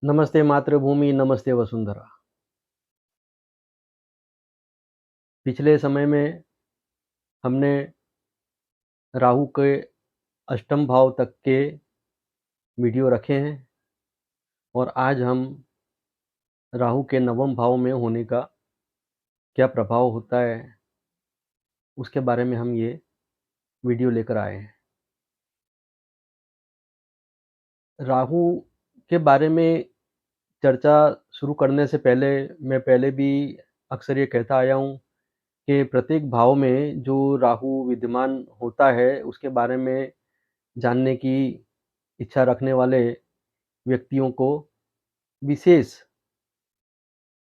नमस्ते मातृभूमि, नमस्ते वसुंधरा। पिछले समय में हमने राहु के अष्टम भाव तक के वीडियो रखे हैं और आज हम राहु के नवम भाव में होने का क्या प्रभाव होता है, उसके बारे में हम ये वीडियो लेकर आए हैं। राहु के बारे में चर्चा शुरू करने से पहले मैं पहले भी अक्सर ये कहता आया हूँ कि प्रत्येक भाव में जो राहु विद्यमान होता है, उसके बारे में जानने की इच्छा रखने वाले व्यक्तियों को विशेष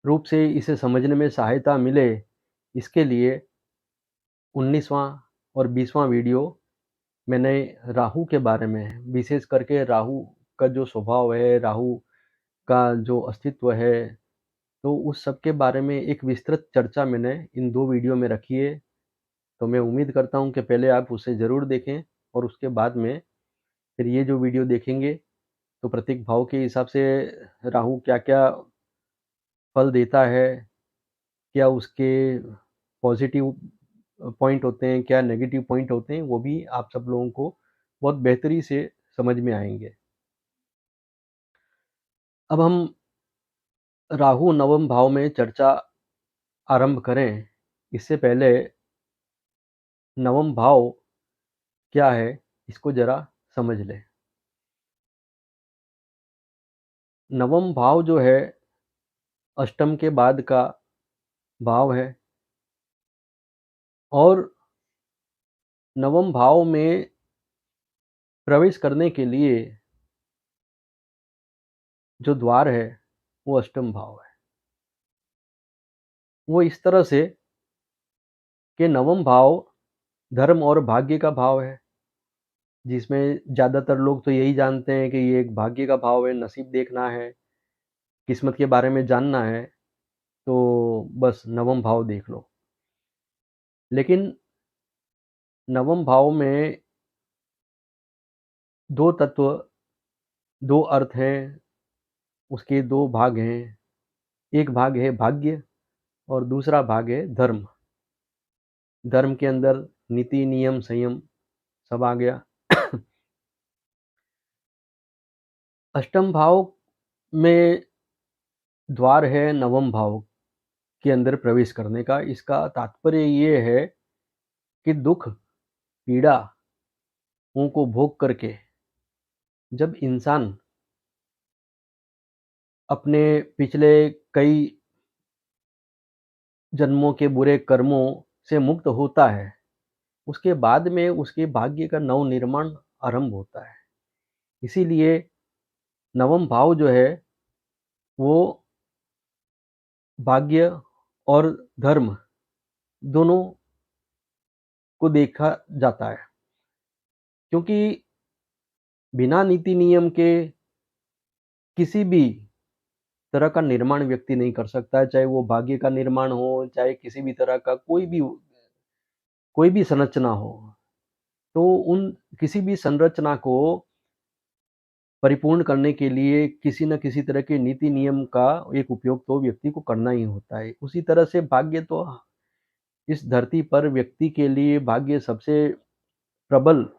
रूप से इसे समझने में सहायता मिले, इसके लिए 19वां और 20वां वीडियो मैंने राहु के बारे में, विशेष करके राहु का जो स्वभाव है, राहु का जो अस्तित्व है, तो उस सब के बारे में एक विस्तृत चर्चा मैंने इन 2 वीडियो में रखी है। तो मैं उम्मीद करता हूँ कि पहले आप उसे ज़रूर देखें और उसके बाद में फिर ये जो वीडियो देखेंगे, तो प्रत्येक भाव के हिसाब से राहु क्या-क्या फल देता है, क्या उसके पॉज़िटिव पॉइंट होते हैं, क्या नेगेटिव पॉइंट होते हैं, वो भी आप सब लोगों को बहुत बेहतरी से समझ में आएँगे। अब हम राहु नवम भाव में चर्चा आरंभ करें, इससे पहले नवम भाव क्या है, इसको ज़रा समझ लें। नवम भाव जो है, अष्टम के बाद का भाव है और नवम भाव में प्रवेश करने के लिए जो द्वार है, वो अष्टम भाव है। वो इस तरह से कि नवम भाव धर्म और भाग्य का भाव है, जिसमें ज़्यादातर लोग तो यही जानते हैं कि ये एक भाग्य का भाव है, नसीब देखना है, किस्मत के बारे में जानना है, तो बस नवम भाव देख लो। लेकिन नवम भाव में 2 तत्व, 2 अर्थ हैं, उसके 2 भाग हैं। एक भाग है भाग्य और दूसरा भाग है धर्म। धर्म के अंदर नीति, नियम, संयम सब आ गया। अष्टम भाव में द्वार है नवम भाव के अंदर प्रवेश करने का। इसका तात्पर्य ये है कि दुख, पीड़ाओं को भोग करके जब इंसान अपने पिछले कई जन्मों के बुरे कर्मों से मुक्त होता है, उसके बाद में उसके भाग्य का नवनिर्माण आरंभ होता है। इसीलिए नवम भाव जो है, वो भाग्य और धर्म दोनों को देखा जाता है। क्योंकि बिना नीति नियम के किसी भी तरह का निर्माण व्यक्ति नहीं कर सकता है, चाहे वो भाग्य का निर्माण हो, चाहे किसी भी तरह का कोई भी संरचना हो। तो उन किसी भी संरचना को परिपूर्ण करने के लिए किसी न किसी तरह के नीति नियम का एक उपयोग तो व्यक्ति को करना ही होता है। उसी तरह से भाग्य तो इस धरती पर व्यक्ति के लिए भाग्य सबसे प्रबल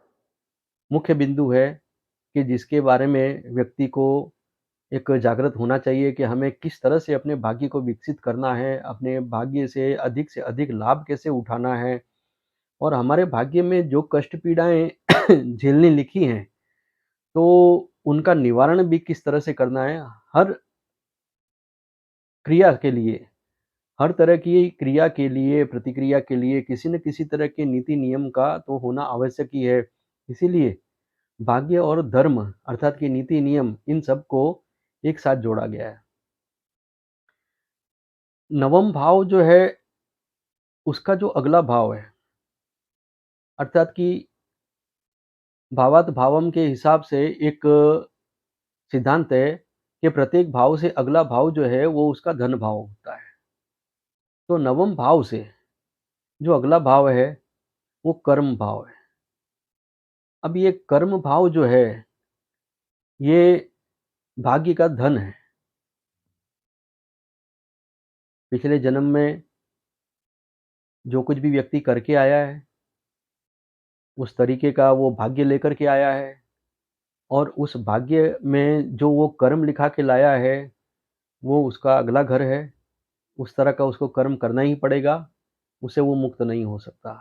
मुख्य बिंदु है कि जिसके बारे में व्यक्ति को एक जागृत होना चाहिए कि हमें किस तरह से अपने भाग्य को विकसित करना है, अपने भाग्य से अधिक लाभ कैसे उठाना है और हमारे भाग्य में जो कष्ट पीड़ाएँ झेलनी लिखी हैं, तो उनका निवारण भी किस तरह से करना है। हर क्रिया के लिए, हर तरह की क्रिया के लिए, प्रतिक्रिया के लिए किसी न किसी तरह के नीति नियम का तो होना आवश्यक ही है। इसीलिए भाग्य और धर्म अर्थात कि नीति नियम इन सबको एक साथ जोड़ा गया है। नवम भाव जो है, उसका जो अगला भाव है, अर्थात कि भावार्थ भावम के हिसाब से एक सिद्धांत है कि प्रत्येक भाव से अगला भाव जो है, वो उसका धन भाव होता है। तो नवम भाव से जो अगला भाव है, वो कर्म भाव है। अब ये कर्म भाव जो है, ये भाग्य का धन है। पिछले जन्म में जो कुछ भी व्यक्ति करके आया है, उस तरीके का वो भाग्य लेकर के आया है और उस भाग्य में जो वो कर्म लिखा के लाया है, वो उसका अगला घर है। उस तरह का उसको कर्म करना ही पड़ेगा, उससे वो मुक्त नहीं हो सकता।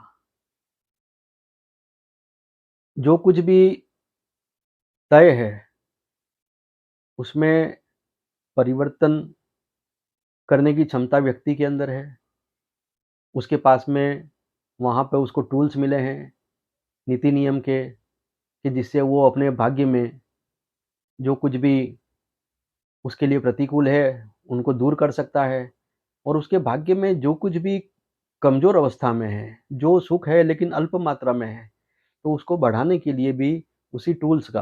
जो कुछ भी तय है, उसमें परिवर्तन करने की क्षमता व्यक्ति के अंदर है। उसके पास में वहाँ पे उसको टूल्स मिले हैं, नीति नियम के, कि जिससे वो अपने भाग्य में जो कुछ भी उसके लिए प्रतिकूल है, उनको दूर कर सकता है और उसके भाग्य में जो कुछ भी कमज़ोर अवस्था में है, जो सुख है लेकिन अल्प मात्रा में है, तो उसको बढ़ाने के लिए भी उसी टूल्स का,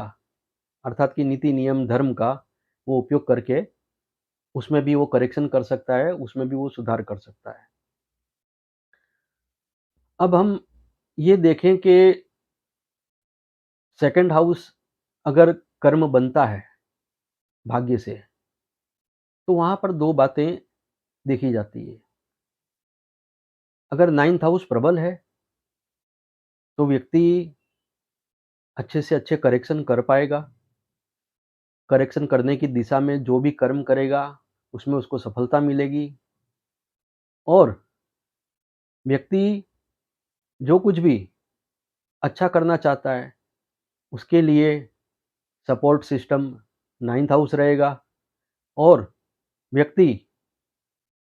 अर्थात कि नीति नियम धर्म का वो उपयोग करके उसमें भी वो करेक्शन कर सकता है, उसमें भी वो सुधार कर सकता है। अब हम ये देखें कि सेकंड हाउस अगर कर्म बनता है भाग्य से, तो वहाँ पर 2 बातें देखी जाती है। अगर नाइन्थ हाउस प्रबल है, तो व्यक्ति अच्छे से अच्छे करेक्शन कर पाएगा। करेक्शन करने की दिशा में जो भी कर्म करेगा, उसमें उसको सफलता मिलेगी और व्यक्ति जो कुछ भी अच्छा करना चाहता है, उसके लिए सपोर्ट सिस्टम नाइन्थ हाउस रहेगा और व्यक्ति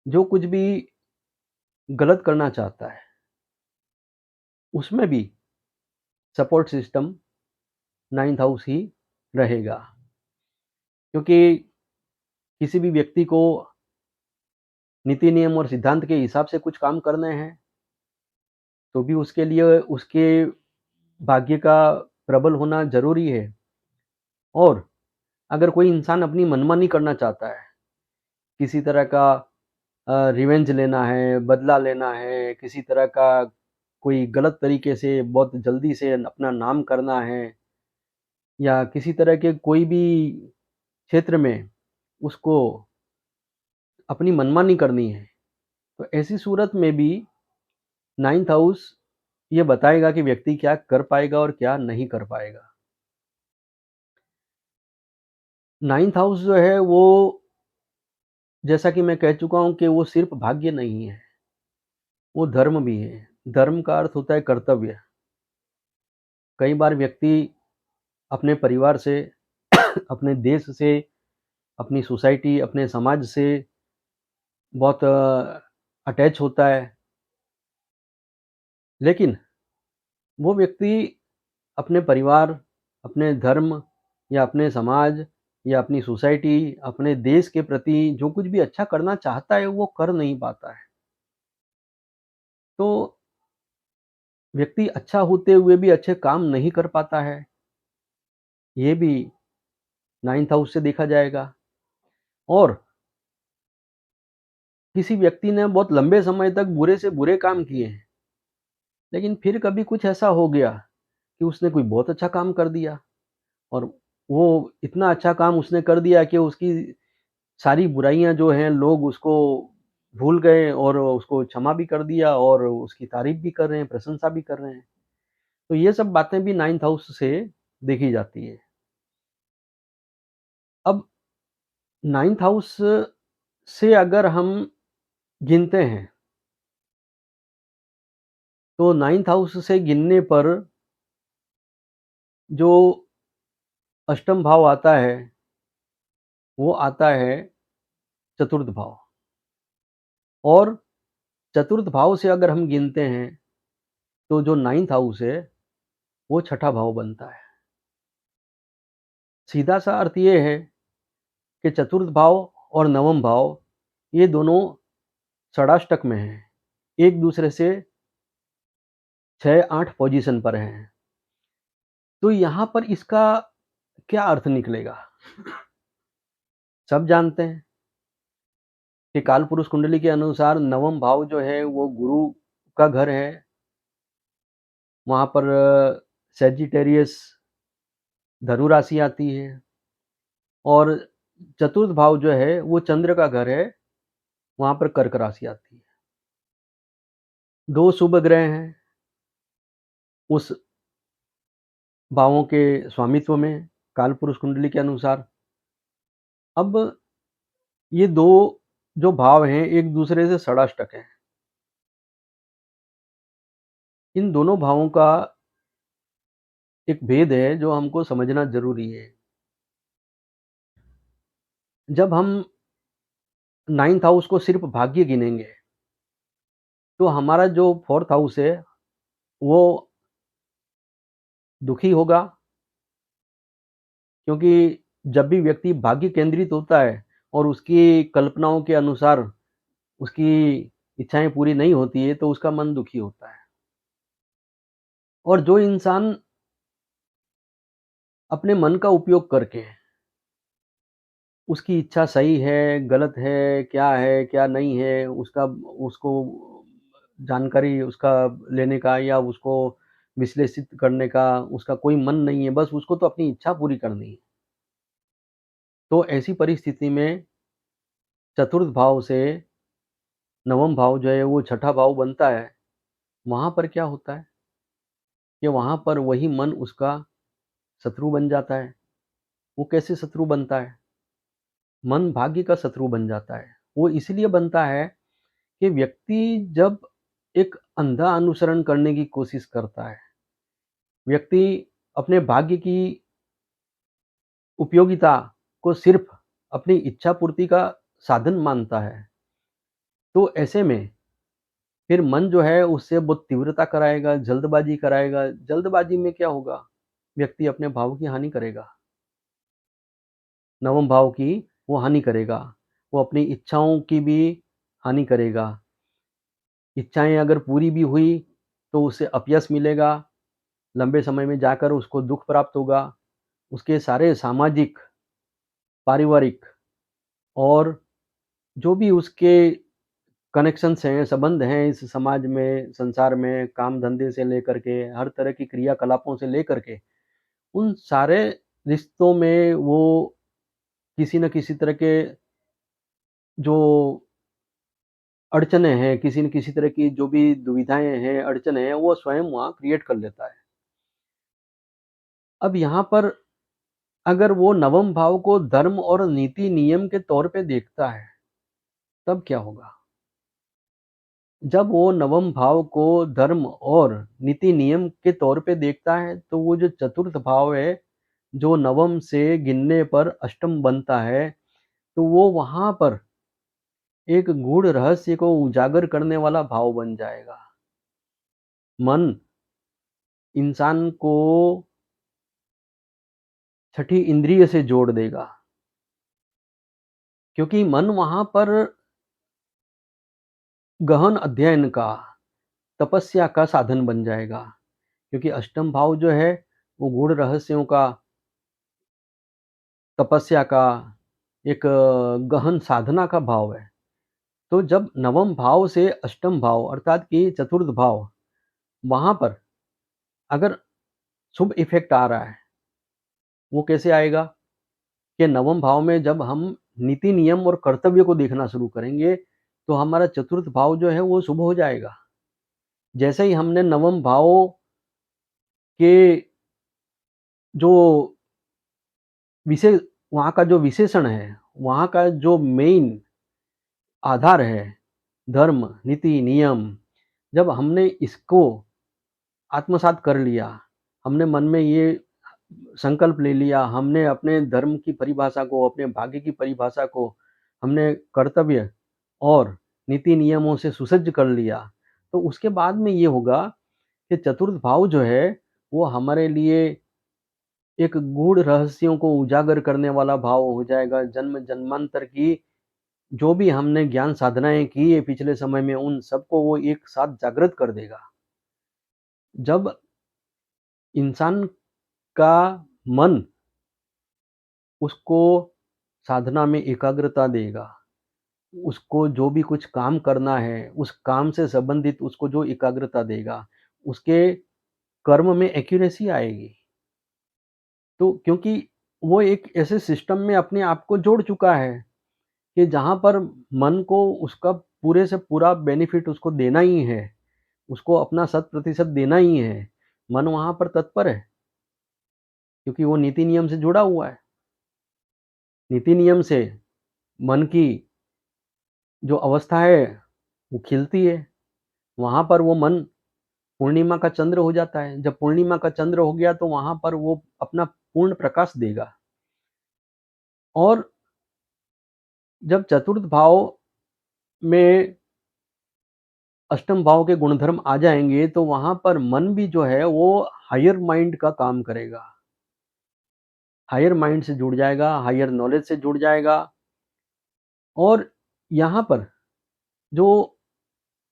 जो कुछ भी गलत करना चाहता है, उसमें भी सपोर्ट सिस्टम नाइन्थ हाउस ही रहेगा। क्योंकि किसी भी व्यक्ति को नीति नियम और सिद्धांत के हिसाब से कुछ काम करने हैं, तो भी उसके लिए उसके भाग्य का प्रबल होना ज़रूरी है। और अगर कोई इंसान अपनी मनमानी करना चाहता है, किसी तरह का रिवेंज लेना है, बदला लेना है, किसी तरह का कोई गलत तरीके से बहुत जल्दी से अपना नाम करना है या किसी तरह के कोई भी क्षेत्र में उसको अपनी मनमानी करनी है, तो ऐसी सूरत में भी नाइन्थ हाउस ये बताएगा कि व्यक्ति क्या कर पाएगा और क्या नहीं कर पाएगा। नाइन्थ हाउस जो है वो, जैसा कि मैं कह चुका हूँ कि वो सिर्फ़ भाग्य नहीं है, वो धर्म भी है। धर्म का अर्थ होता है कर्तव्य। कई बार व्यक्ति अपने परिवार से, अपने देश से, अपनी सोसाइटी, अपने समाज से बहुत अटैच होता है, लेकिन वो व्यक्ति अपने परिवार, अपने धर्म या अपने समाज या अपनी सोसाइटी, अपने देश के प्रति जो कुछ भी अच्छा करना चाहता है, वो कर नहीं पाता है। तो व्यक्ति अच्छा होते हुए भी अच्छे काम नहीं कर पाता है, ये भी नाइन्थ हाउस से देखा जाएगा। और किसी व्यक्ति ने बहुत लंबे समय तक बुरे से बुरे काम किए हैं, लेकिन फिर कभी कुछ ऐसा हो गया कि उसने कोई बहुत अच्छा काम कर दिया और वो इतना अच्छा काम उसने कर दिया कि उसकी सारी बुराइयाँ जो हैं लोग उसको भूल गए और उसको क्षमा भी कर दिया और उसकी तारीफ़ भी कर रहे हैं, प्रशंसा भी कर रहे हैं। तो ये सब बातें भी नाइन्थ हाउस से देखी जाती है। अब नाइन्थ हाउस से अगर हम गिनते हैं, तो नाइन्थ हाउस से गिनने पर जो अष्टम भाव आता है, वो आता है चतुर्थ भाव और चतुर्थ भाव से अगर हम गिनते हैं, तो जो नाइन्थ हाउस है, वो छठा भाव बनता है। सीधा-सा अर्थ ये है कि चतुर्थ भाव और नवम भाव, ये दोनों षडाष्टक में हैं। एक दूसरे से 6-8 पोज़ीशन पर हैं। तो यहाँ पर इसका क्या अर्थ निकलेगा? सब जानते हैं कि कालपुरुष कुंडली के अनुसार नवम भाव जो है वो गुरु का घर है। वहाँ पर सैजिटेरियस धनु राशि आती है और चतुर्थ भाव जो है वो चंद्र का घर है वहाँ पर कर्क राशि आती है। 2 शुभ ग्रह हैं उस भावों के स्वामित्व में, कालपुरुष कुंडली के अनुसार। अब ये 2 जो भाव हैं, एक-दूसरे से षडाष्टक हैं। इन दोनों भावों का एक भेद है जो हमको समझना ज़रूरी है। जब हम 9th हाउस को सिर्फ़ भाग्य गिनेंगे, तो हमारा जो 4th हाउस है, वो दुखी होगा, क्योंकि जब भी व्यक्ति भाग्य केंद्रित होता है और उसकी कल्पनाओं के अनुसार उसकी इच्छाएँ पूरी नहीं होती है, तो उसका मन दुखी होता है। और जो इंसान अपने मन का उपयोग करके उसकी इच्छा सही है, गलत है, क्या नहीं है, उसको जानकारी उसका लेने का या उसको विश्लेषित करने का उसका कोई मन नहीं है, बस उसको तो अपनी इच्छा पूरी करनी है। तो ऐसी परिस्थिति में चतुर्थ भाव से नवम भाव जो है वो छठा भाव बनता है, वहाँ पर क्या होता है कि वहाँ पर वही मन उसका शत्रु बन जाता है। वो कैसे शत्रु बनता है? मन भाग्य का शत्रु बन जाता है। वो इसलिए बनता है कि व्यक्ति जब एक अंधा अनुसरण करने की कोशिश करता है, व्यक्ति अपने भाग्य की उपयोगिता को सिर्फ़ अपनी इच्छा पूर्ति का साधन मानता है, तो ऐसे में फिर मन जो है उससे बहुत तीव्रता कराएगा, जल्दबाज़ी कराएगा। जल्दबाज़ी में क्या होगा? व्यक्ति अपने भाव की हानि करेगा, नवम भाव की वो हानि करेगा। वो अपनी इच्छाओं की भी हानि करेगा। इच्छाएँ अगर पूरी भी हुई, तो उसे अपयश मिलेगा, लंबे समय में जाकर उसको दुःख प्राप्त होगा। उसके सारे सामाजिक, पारिवारिक और जो भी उसके कनेक्शंस हैं, संबंध हैं इस समाज में, संसार में, काम-धंधे से लेकर के, हर तरह की क्रियाकलापों से लेकर के, उन सारे रिश्तों में वो किसी न किसी तरह के जो अड़चनें हैं, किसी न किसी तरह की जो भी दुविधाएँ हैं, अड़चनें हैं, वो स्वयं वहाँ क्रिएट कर लेता है। अब यहाँ पर अगर वो नवम भाव को धर्म और नीति नियम के तौर पे देखता है, तब क्या होगा? जब वो नवम भाव को धर्म और नीति नियम के तौर पे देखता है, तो वो जो चतुर्थ भाव है, जो नवम से गिनने पर अष्टम बनता है, तो वो वहाँ पर एक गूढ़ रहस्य को उजागर करने वाला भाव बन जाएगा। मन इंसान को छठी इंद्रिय से जोड़ देगा, क्योंकि मन वहाँ पर गहन अध्ययन का, तपस्या का साधन बन जाएगा। क्योंकि अष्टम भाव जो है, वो गूढ़ रहस्यों का, तपस्या का, एक गहन साधना का भाव है। तो जब नवम भाव से अष्टम भाव अर्थात कि चतुर्थ भाव, वहाँ पर अगर शुभ इफ़ेक्ट आ रहा है, वो कैसे आएगा? कि नवम भाव में जब हम नीति, नियम और कर्तव्य को देखना शुरू करेंगे, तो हमारा चतुर्थ भाव जो है वो शुभ हो जाएगा। जैसे ही हमने नवम भाव के जो विशे वहाँ का जो विशेषण है, वहाँ का जो मेन आधार है, धर्म, नीति, नियम, जब हमने इसको आत्मसात कर लिया, हमने मन में ये संकल्प ले लिया, हमने अपने धर्म की परिभाषा को, अपने भाग्य की परिभाषा को, हमने कर्तव्य और नीति नियमों से सुसज्ज कर लिया, तो उसके बाद में ये होगा कि चतुर्थ भाव जो है, वो हमारे लिए एक गूढ़ रहस्यों को उजागर करने वाला भाव हो जाएगा। जन्म-जन्मांतर की जो भी हमने ज्ञान साधनाएँ की है पिछले समय में, उन सबको वो एक साथ जागृत कर देगा। जब इंसान का मन उसको साधना में एकाग्रता देगा, उसको जो भी कुछ काम करना है, उस काम से संबंधित उसको जो एकाग्रता देगा, उसके कर्म में एक्यूरेसी आएगी। तो क्योंकि वो एक ऐसे सिस्टम में अपने आप को जोड़ चुका है, कि जहाँ पर मन को उसका पूरे से पूरा बेनिफिट उसको देना ही है, उसको अपना 100% देना ही है, मन वहाँ पर तत्पर है, क्योंकि वो नीति नियम से जुड़ा हुआ है। नीति नियम से मन की जो अवस्था है, वो खिलती है, वहाँ पर वो मन पूर्णिमा का चंद्र हो जाता है। जब पूर्णिमा का चंद्र हो गया तो वहाँ पर वो अपना पूर्ण प्रकाश देगा। और जब चतुर्थ भाव में अष्टम भाव के गुणधर्म आ जाएँगे, तो वहाँ पर मन भी जो है वो हायर माइंड का काम करेगा। हायर माइंड से जुड़ जाएगा, हायर नॉलेज से जुड़ जाएगा और यहाँ पर जो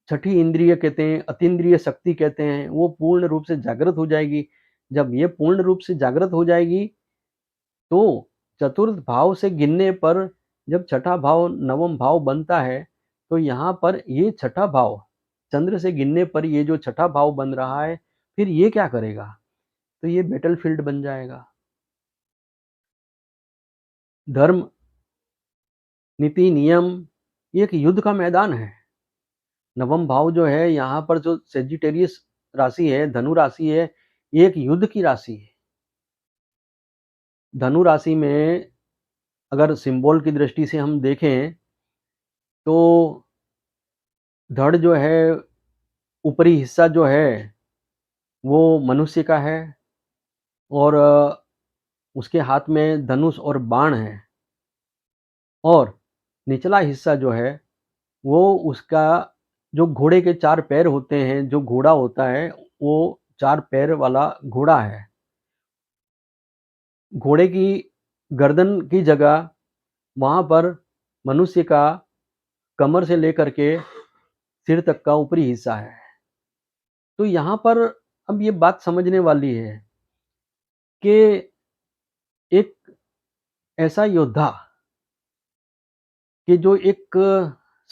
छठी इंद्रिय कहते हैं, अतीन्द्रिय शक्ति कहते हैं, वो पूर्ण रूप से जागृत हो जाएगी। जब ये पूर्ण रूप से जागृत हो जाएगी, तो चतुर्थ भाव से गिनने पर जब छठा भाव नवम भाव बनता है, तो यहाँ पर ये छठा भाव चंद्र से गिनने पर ये जो छठा भाव बन रहा है, फिर ये क्या करेगा? तो ये बैटलफ़ील्ड बन जाएगा। धर्म, नीति, नियम, ये एक युद्ध का मैदान है। नवम भाव जो है यहाँ पर जो सैजिटेरियस राशि है, धनु राशि है, ये एक युद्ध की राशि है। धनु राशि में अगर सिंबल की दृष्टि से हम देखें, तो धड़ जो है, ऊपरी हिस्सा जो है, वो मनुष्य का है और उसके हाथ में धनुष और बाण है और निचला हिस्सा जो है, वो उसका जो घोड़े के 4 पैर होते हैं, जो घोड़ा होता है, वो 4 पैर वाला घोड़ा है। घोड़े की गर्दन की जगह वहाँ पर मनुष्य का कमर से लेकर के सिर तक का ऊपरी हिस्सा है। तो यहाँ पर अब ये बात समझने वाली है कि एक ऐसा योद्धा कि जो एक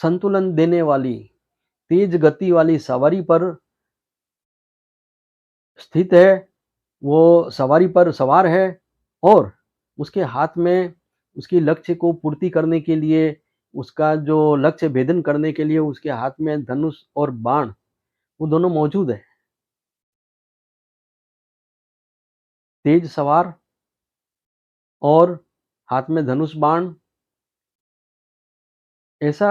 संतुलन देने वाली, तेज गति वाली सवारी पर स्थित है, वो सवारी पर सवार है और उसके हाथ में उसकी लक्ष्य को पूर्ति करने के लिए, उसका जो लक्ष्य भेदन करने के लिए उसके हाथ में धनुष और बाण, वो दोनों मौजूद है। तेज सवार और हाथ में धनुष बाण, ऐसा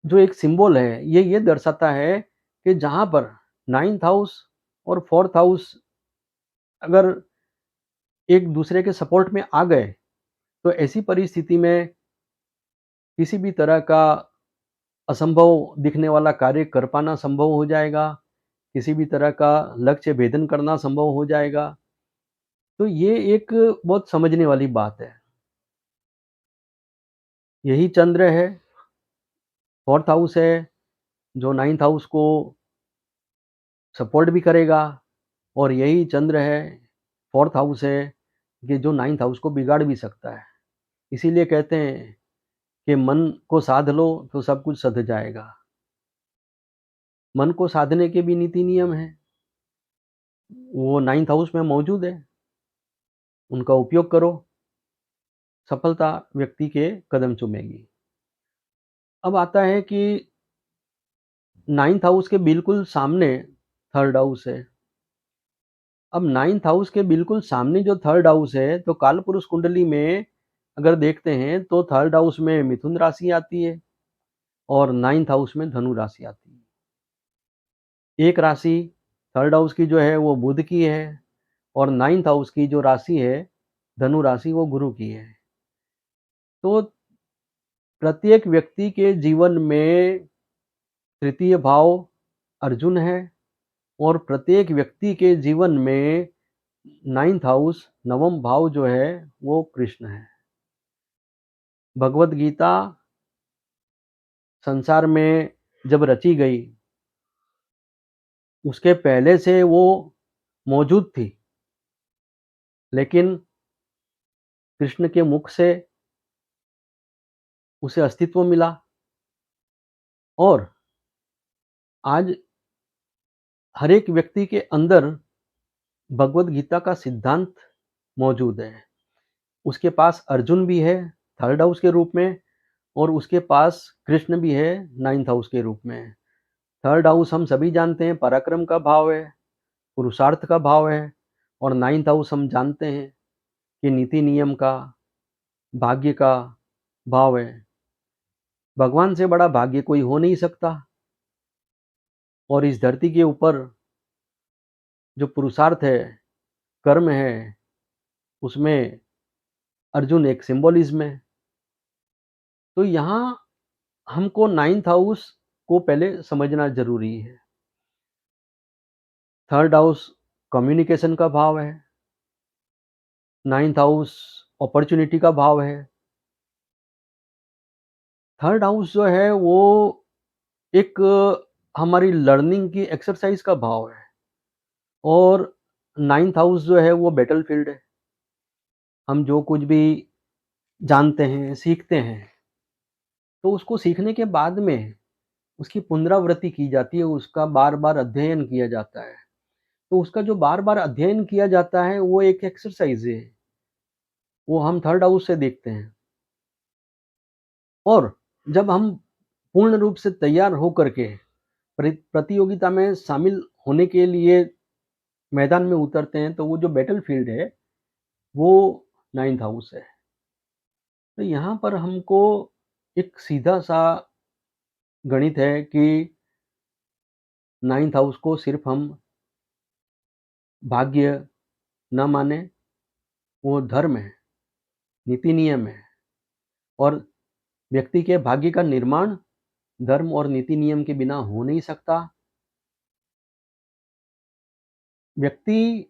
जो एक सिंबल है, ये दर्शाता है कि जहाँ पर 9th हाउस और 4th हाउस अगर एक दूसरे के सपोर्ट में आ गए, तो ऐसी परिस्थिति में किसी भी तरह का असंभव दिखने वाला कार्य कर पाना संभव हो जाएगा, किसी भी तरह का लक्ष्य भेदन करना संभव हो जाएगा। तो ये एक बहुत समझने वाली बात है। यही चंद्र है, 4th हाउस है, जो 9th हाउस को सपोर्ट भी करेगा और यही चंद्र है, 4th हाउस है, कि जो 9th हाउस को बिगाड़ भी सकता है। इसीलिए कहते हैं कि मन को साध लो तो सब कुछ सध जाएगा। मन को साधने के भी नीति नियम हैं, वो 9th हाउस में मौजूद है, उनका उपयोग करो, सफलता व्यक्ति के कदम चूमेगी। अब आता है कि 9th हाउस के बिल्कुल सामने 3rd हाउस है। अब 9th हाउस के बिल्कुल सामने जो 3rd हाउस है, तो कालपुरुष कुंडली में अगर देखते हैं तो 3rd हाउस में मिथुन राशि आती है और 9th हाउस में धनु राशि आती है। एक राशि 3rd हाउस की जो है वो बुध की है और 9th हाउस की जो राशि है, धनु राशि, वो गुरु की है। तो प्रत्येक व्यक्ति के जीवन में तृतीय भाव अर्जुन है और प्रत्येक व्यक्ति के जीवन में 9th हाउस नवम भाव जो है वो कृष्ण है। भगवत गीता संसार में जब रची गई, उसके पहले से वो मौजूद थी, लेकिन कृष्ण के मुख से उसे अस्तित्व मिला और आज हर एक व्यक्ति के अंदर भगवत गीता का सिद्धांत मौजूद है। उसके पास अर्जुन भी है थर्ड हाउस के रूप में और उसके पास कृष्ण भी है नाइन्थ हाउस के रूप में। थर्ड हाउस हम सभी जानते हैं पराक्रम का भाव है, पुरुषार्थ का भाव है और नाइन्थ हाउस हम जानते हैं कि नीति नियम का, भाग्य का भाव है। भगवान से बड़ा भाग्य कोई हो नहीं सकता और इस धरती के ऊपर जो पुरुषार्थ है, कर्म है, उसमें अर्जुन एक सिंबोलिज़्म है। तो यहाँ हमको नाइन्थ हाउस को पहले समझना ज़रूरी है। थर्ड हाउस कम्युनिकेशन का भाव है, नाइन्थ हाउस अपॉर्च्युनिटी का भाव है। थर्ड हाउस जो है वो एक हमारी लर्निंग की एक्सरसाइज़ का भाव है और नाइन्थ हाउस जो है वो बैटलफ़ील्ड है। हम जो कुछ भी जानते हैं, सीखते हैं, तो उसको सीखने के बाद में उसकी पुनरावृत्ति की जाती है, उसका बार-बार अध्ययन किया जाता है। तो उसका जो बार-बार अध्ययन किया जाता है, वो एक एक्सरसाइज़ है। वो हम थर्ड हाउस से देखते हैं और जब हम पूर्ण रूप से तैयार होकर के प्रतियोगिता में शामिल होने के लिए मैदान में उतरते हैं, तो वो जो बैटलफ़ील्ड है, वो नाइन्थ हाउस है। तो यहाँ पर हमको एक सीधा-सा गणित है कि नाइन्थ हाउस को सिर्फ़ हम भाग्य ना मानें, वो धर्म है, नीति नियम है और व्यक्ति के भाग्य का निर्माण धर्म और नीति नियम के बिना हो नहीं सकता। व्यक्ति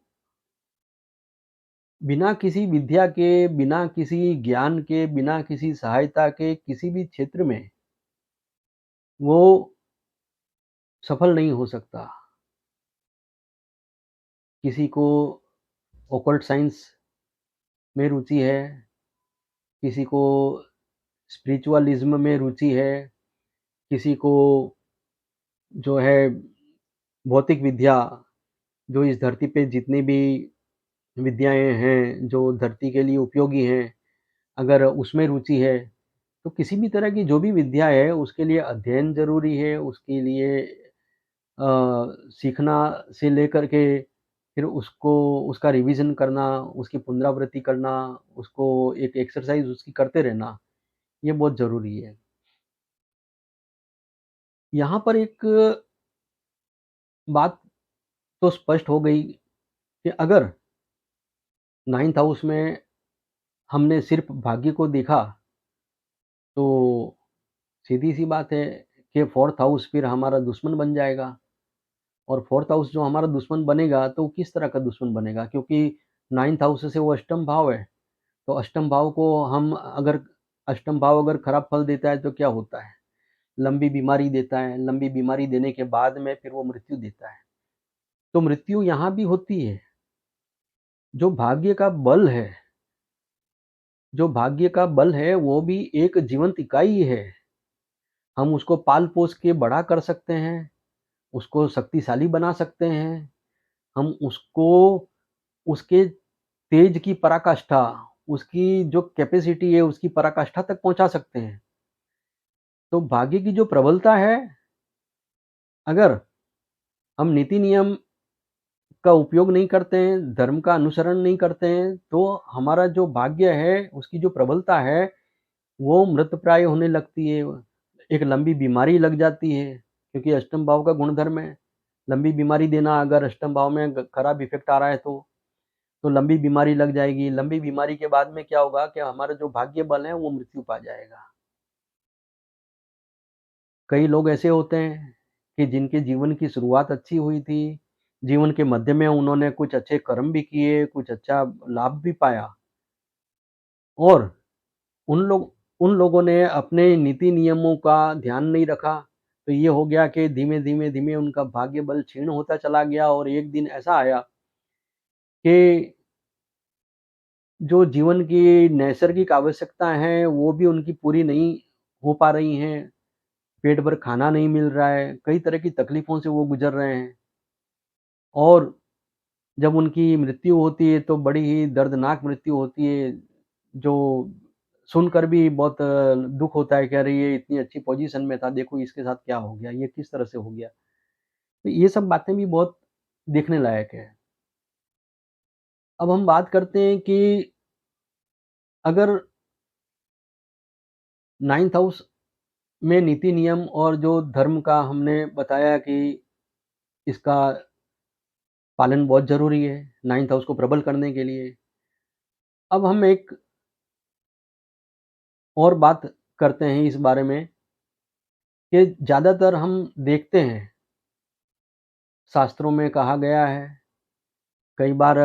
बिना किसी विद्या के, बिना किसी ज्ञान के, बिना किसी सहायता के किसी भी क्षेत्र में वो सफल नहीं हो सकता। किसी को ऑकल्ट साइंस में रुचि है, किसी को स्पिरिचुअलिज़्म में रुचि है, किसी को जो है भौतिक विद्या, जो इस धरती पे जितनी भी विद्याएँ हैं, जो धरती के लिए उपयोगी हैं, अगर उसमें रुचि है, तो किसी भी तरह की जो भी विद्या है, उसके लिए अध्ययन ज़रूरी है, उसके लिए अ, सीखना से लेकर के फिर उसको उसका रिवीज़न करना, उसकी पुनरावृत्ति करना, उसको एक एक्सरसाइज़ उसकी करते रहना, ये बहुत ज़रूरी है। यहाँ पर एक बात तो स्पष्ट हो गई कि अगर नाइन्थ हाउस में हमने सिर्फ़ भाग्य को देखा, तो सीधी-सी बात है कि फोर्थ हाउस फिर हमारा दुश्मन बन जाएगा और फोर्थ हाउस जो हमारा दुश्मन बनेगा, तो किस तरह का दुश्मन बनेगा? क्योंकि नाइन्थ हाउस से वो अष्टम भाव है, तो अष्टम भाव को हम अगर अष्टम भाव अगर खराब फल देता है, तो क्या होता है? लंबी बीमारी देता है, लंबी बीमारी देने के बाद में फिर वो मृत्यु देता है। तो मृत्यु यहाँ भी होती है। जो भाग्य का बल है जो भाग्य का बल है, वो भी एक जीवंत इकाई है। हम उसको पाल-पोस के बड़ा कर सकते हैं, उसको शक्तिशाली बना सकते हैं, हम उसको उसके तेज की पराकाष्ठा, उसकी जो कैपेसिटी है, उसकी पराकाष्ठा तक पहुँचा सकते हैं। तो भाग्य की जो प्रबलता है, अगर हम नीति नियम का उपयोग नहीं करते हैं, धर्म का अनुसरण नहीं करते हैं, तो हमारा जो भाग्य है, उसकी जो प्रबलता है, वो मृतप्राय होने लगती है। एक लंबी बीमारी लग जाती है, क्योंकि अष्टम भाव का गुणधर्म है। लंबी बीमारी देना अगर अष्टम भाव में खराब इफ़ेक्ट आ रहा है तो लंबी बीमारी लग जाएगी। लंबी बीमारी के बाद में क्या होगा कि हमारा जो भाग्य बल है, वो मृत्यु पा जाएगा। कई लोग ऐसे होते हैं कि जिनके जीवन की शुरुआत अच्छी हुई थी, जीवन के मध्य में उन्होंने कुछ अच्छे कर्म भी किए, कुछ अच्छा लाभ भी पाया और उन लोगों ने अपने नीति नियमों का ध्यान नहीं रखा, तो ये हो गया कि धीमे-धीमे उनका भाग्य बल क्षीण होता चला गया और एक दिन ऐसा आया कि जो जीवन की नैसर्गिक आवश्यकताएँ हैं, वो भी उनकी पूरी नहीं हो पा रही हैं। पेट भर खाना नहीं मिल रहा है, कई तरह की तकलीफ़ों से वो गुज़र रहे हैं और जब उनकी मृत्यु होती है, तो बड़ी ही दर्दनाक मृत्यु होती है, जो सुनकर भी बहुत दुःख होता है कि अरे! ये इतनी अच्छी पोज़ीशन में था, देखो इसके साथ क्या हो गया, ये किस तरह से हो गया। तो ये सब बातें भी बहुत देखने लायक है। अब हम बात करते हैं कि अगर 9th हाउस में नीति नियम और जो धर्म का हमने बताया कि इसका पालन बहुत ज़रूरी है, 9th हाउस को प्रबल करने के लिए। अब हम एक और बात करते हैं इस बारे में कि ज़्यादातर हम देखते हैं, शास्त्रों में कहा गया है, कई बार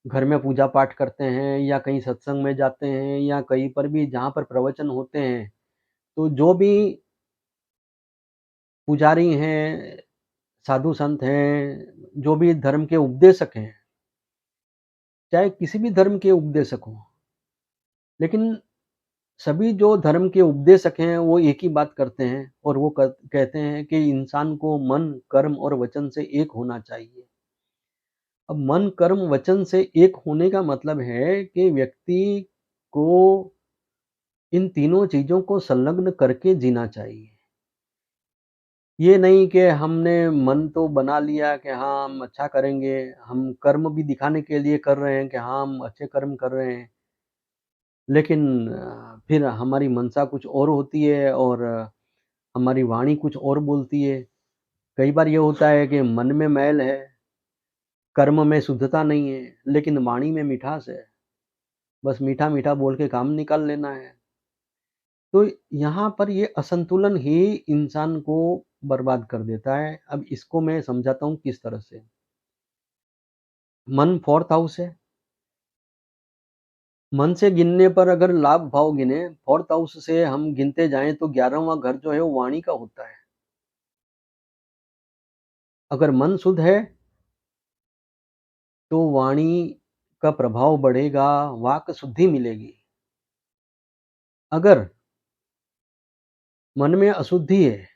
घर में पूजा-पाठ करते हैं या कहीं सत्संग में जाते हैं या कहीं पर भी जहाँ पर प्रवचन होते हैं, तो जो भी पुजारी हैं, साधु-संत हैं, जो भी धर्म के उपदेशक हैं, चाहे किसी भी धर्म के उपदेशक हों, लेकिन सभी जो धर्म के उपदेशक हैं, वो एक ही बात करते हैं और वो कहते हैं कि इंसान को मन, कर्म और वचन से एक होना चाहिए। अब मन, कर्म, वचन से एक होने का मतलब है कि व्यक्ति को इन तीनों चीज़ों को संलग्न करके जीना चाहिए। ये नहीं कि हमने मन तो बना लिया कि हाँ, हम अच्छा करेंगे, हम कर्म भी दिखाने के लिए कर रहे हैं कि हाँ, हम अच्छे कर्म कर रहे हैं, लेकिन फिर हमारी मंशा कुछ और होती है और हमारी वाणी कुछ और बोलती है। कई बार ये होता है कि मन में मैल है, कर्म में शुद्धता नहीं है, लेकिन वाणी में मिठास है। बस मीठा-मीठा बोल के काम निकाल लेना है। तो यहाँ पर ये असंतुलन ही इंसान को बर्बाद कर देता है। अब इसको मैं समझाता हूँ किस तरह से। मन 4th हाउस है। मन से गिनने पर अगर लाभ भाव गिने, 4th हाउस से हम गिनते जाएँ तो 11वाँ घर जो है वो वाणी का होता है। अगर मन शुद्ध है, तो वाणी का प्रभाव बढ़ेगा, वाक् शुद्धि मिलेगी। अगर मन में अशुद्धि है,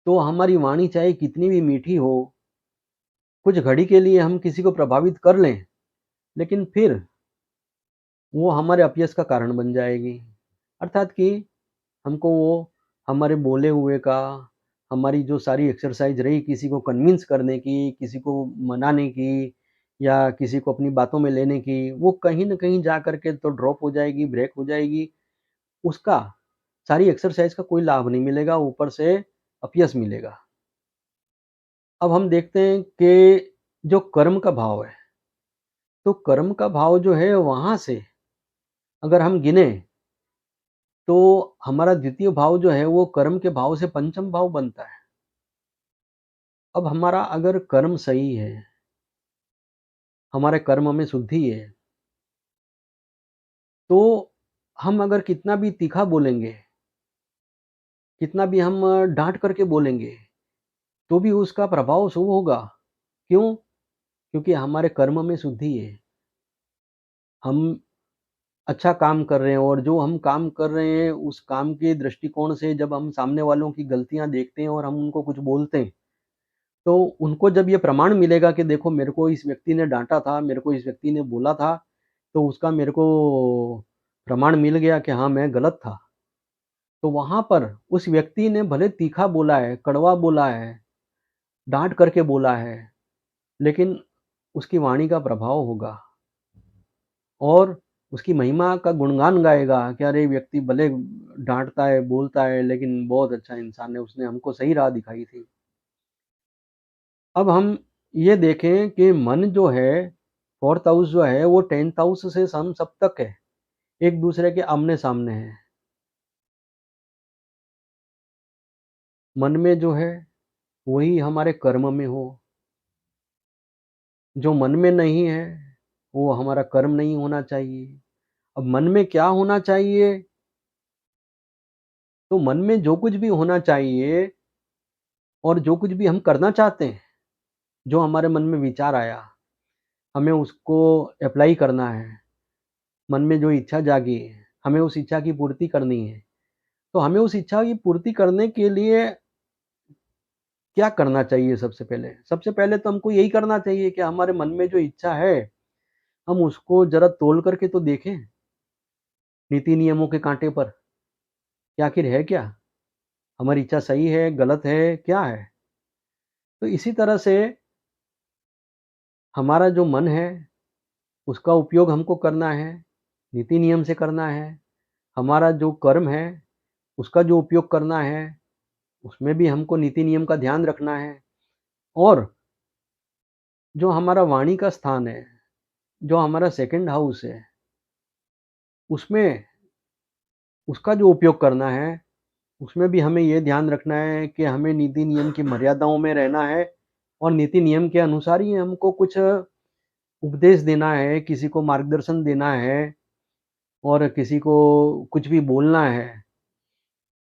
तो हमारी वाणी चाहे कितनी भी मीठी हो, कुछ घड़ी के लिए हम किसी को प्रभावित कर लें, लेकिन फिर वो हमारे अपयश का कारण बन जाएगी। अर्थात कि हमको वो हमारे बोले हुए का, हमारी जो सारी एक्सरसाइज़ रही किसी को कन्विंस करने की, किसी को मनाने की या किसी को अपनी बातों में लेने की, वो कहीं न कहीं जा कर के तो ड्रॉप हो जाएगी, ब्रेक हो जाएगी। उसका सारी एक्सरसाइज़ का कोई लाभ नहीं मिलेगा, ऊपर से अपयश मिलेगा। अब हम देखते हैं कि जो कर्म का भाव है, तो कर्म का भाव जो है वहाँ से अगर हम गिनें, तो हमारा द्वितीय भाव जो है वो कर्म के भाव से पंचम भाव बनता है। अब हमारा अगर कर्म सही है, हमारे कर्म में शुद्धि है, तो हम अगर कितना भी तीखा बोलेंगे, कितना भी हम डाँट कर के बोलेंगे, तो भी उसका प्रभाव शुभ होगा। क्यों? क्योंकि हमारे कर्म में शुद्धि है। हम अच्छा काम कर रहे हैं और जो हम काम कर रहे हैं, उस काम के दृष्टिकोण से जब हम सामने वालों की गलतियाँ देखते हैं और हम उनको कुछ बोलते हैं, तो उनको जब ये प्रमाण मिलेगा कि देखो मेरे को इस व्यक्ति ने डाँटा था, मेरे को इस व्यक्ति ने बोला था, तो उसका मेरे को प्रमाण मिल गया कि हाँ, मैं गलत था। तो वहाँ पर उस व्यक्ति ने भले तीखा बोला है, कड़वा बोला है, डाँट करके बोला है, लेकिन उसकी वाणी का प्रभाव होगा और उसकी महिमा का गुणगान गाएगा कि अरे व्यक्ति भले डाँटता है, बोलता है, लेकिन बहुत अच्छा इंसान है, उसने हमको सही राह दिखाई थी। अब हम ये देखें कि मन जो है 4th हाउस जो है वो 10th हाउस से समसप्तक है, एक-दूसरे के आमने-सामने है। मन में जो है वही हमारे कर्म में हो, जो मन में नहीं है वो हमारा कर्म नहीं होना चाहिए। अब मन में क्या होना चाहिए? तो मन में जो कुछ भी होना चाहिए और जो कुछ भी हम करना चाहते हैं, जो हमारे मन में विचार आया, हमें उसको एप्लाई करना है। मन में जो इच्छा जागी, हमें उस इच्छा की पूर्ति करनी है। तो हमें उस इच्छा की पूर्ति करने के लिए क्या करना चाहिए सबसे पहले? सबसे पहले तो हमको यही करना चाहिए कि हमारे मन में जो इच्छा है, हम उसको ज़रा तोल करके तो देखें, नीति नियमों के काँटे पर, कि आखिर है क्या? हमारी इच्छा सही है, गलत है, क्या है? तो इसी तरह से हमारा जो मन है, उसका उपयोग हमको करना है, नीति नियम से करना है। हमारा जो कर्म है, उसका जो उपयोग करना है, उसमें भी हमको नीति नियम का ध्यान रखना है। और जो हमारा वाणी का स्थान है, जो हमारा सेकंड हाउस है, उसमें उसका जो उपयोग करना है, उसमें भी हमें ये ध्यान रखना है कि हमें नीति नियम की मर्यादाओं में रहना है और नीति नियम के अनुसार ही हमको कुछ उपदेश देना है, किसी को मार्गदर्शन देना है और किसी को कुछ भी बोलना है,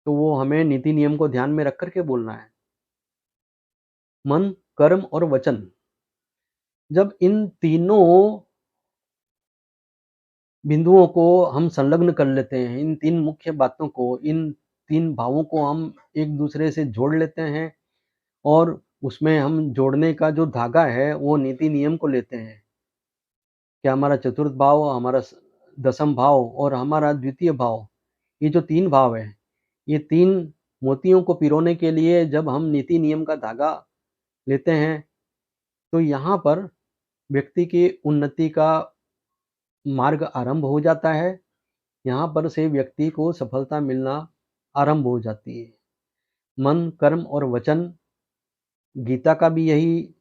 तो वो हमें नीति नियम को ध्यान में रख कर के बोलना है। मन, कर्म और वचन, जब इन तीनों बिंदुओं को हम संलग्न कर लेते हैं, इन 3 मुख्य बातों को, इन 3 भावों को हम एक-दूसरे से जोड़ लेते हैं और उसमें हम जोड़ने का जो धागा है, वो नीति नियम को लेते हैं कि हमारा चतुर्थ भाव, हमारा दसम भाव और हमारा द्वितीय भाव, ये जो 3 भाव हैं, ये 3 मोतियों को पिरोने के लिए जब हम नीति नियम का धागा लेते हैं, तो यहाँ पर व्यक्ति की उन्नति का मार्ग आरंभ हो जाता है। यहाँ पर से व्यक्ति को सफलता मिलना आरंभ हो जाती है। मन, कर्म और वचन, गीता का भी यही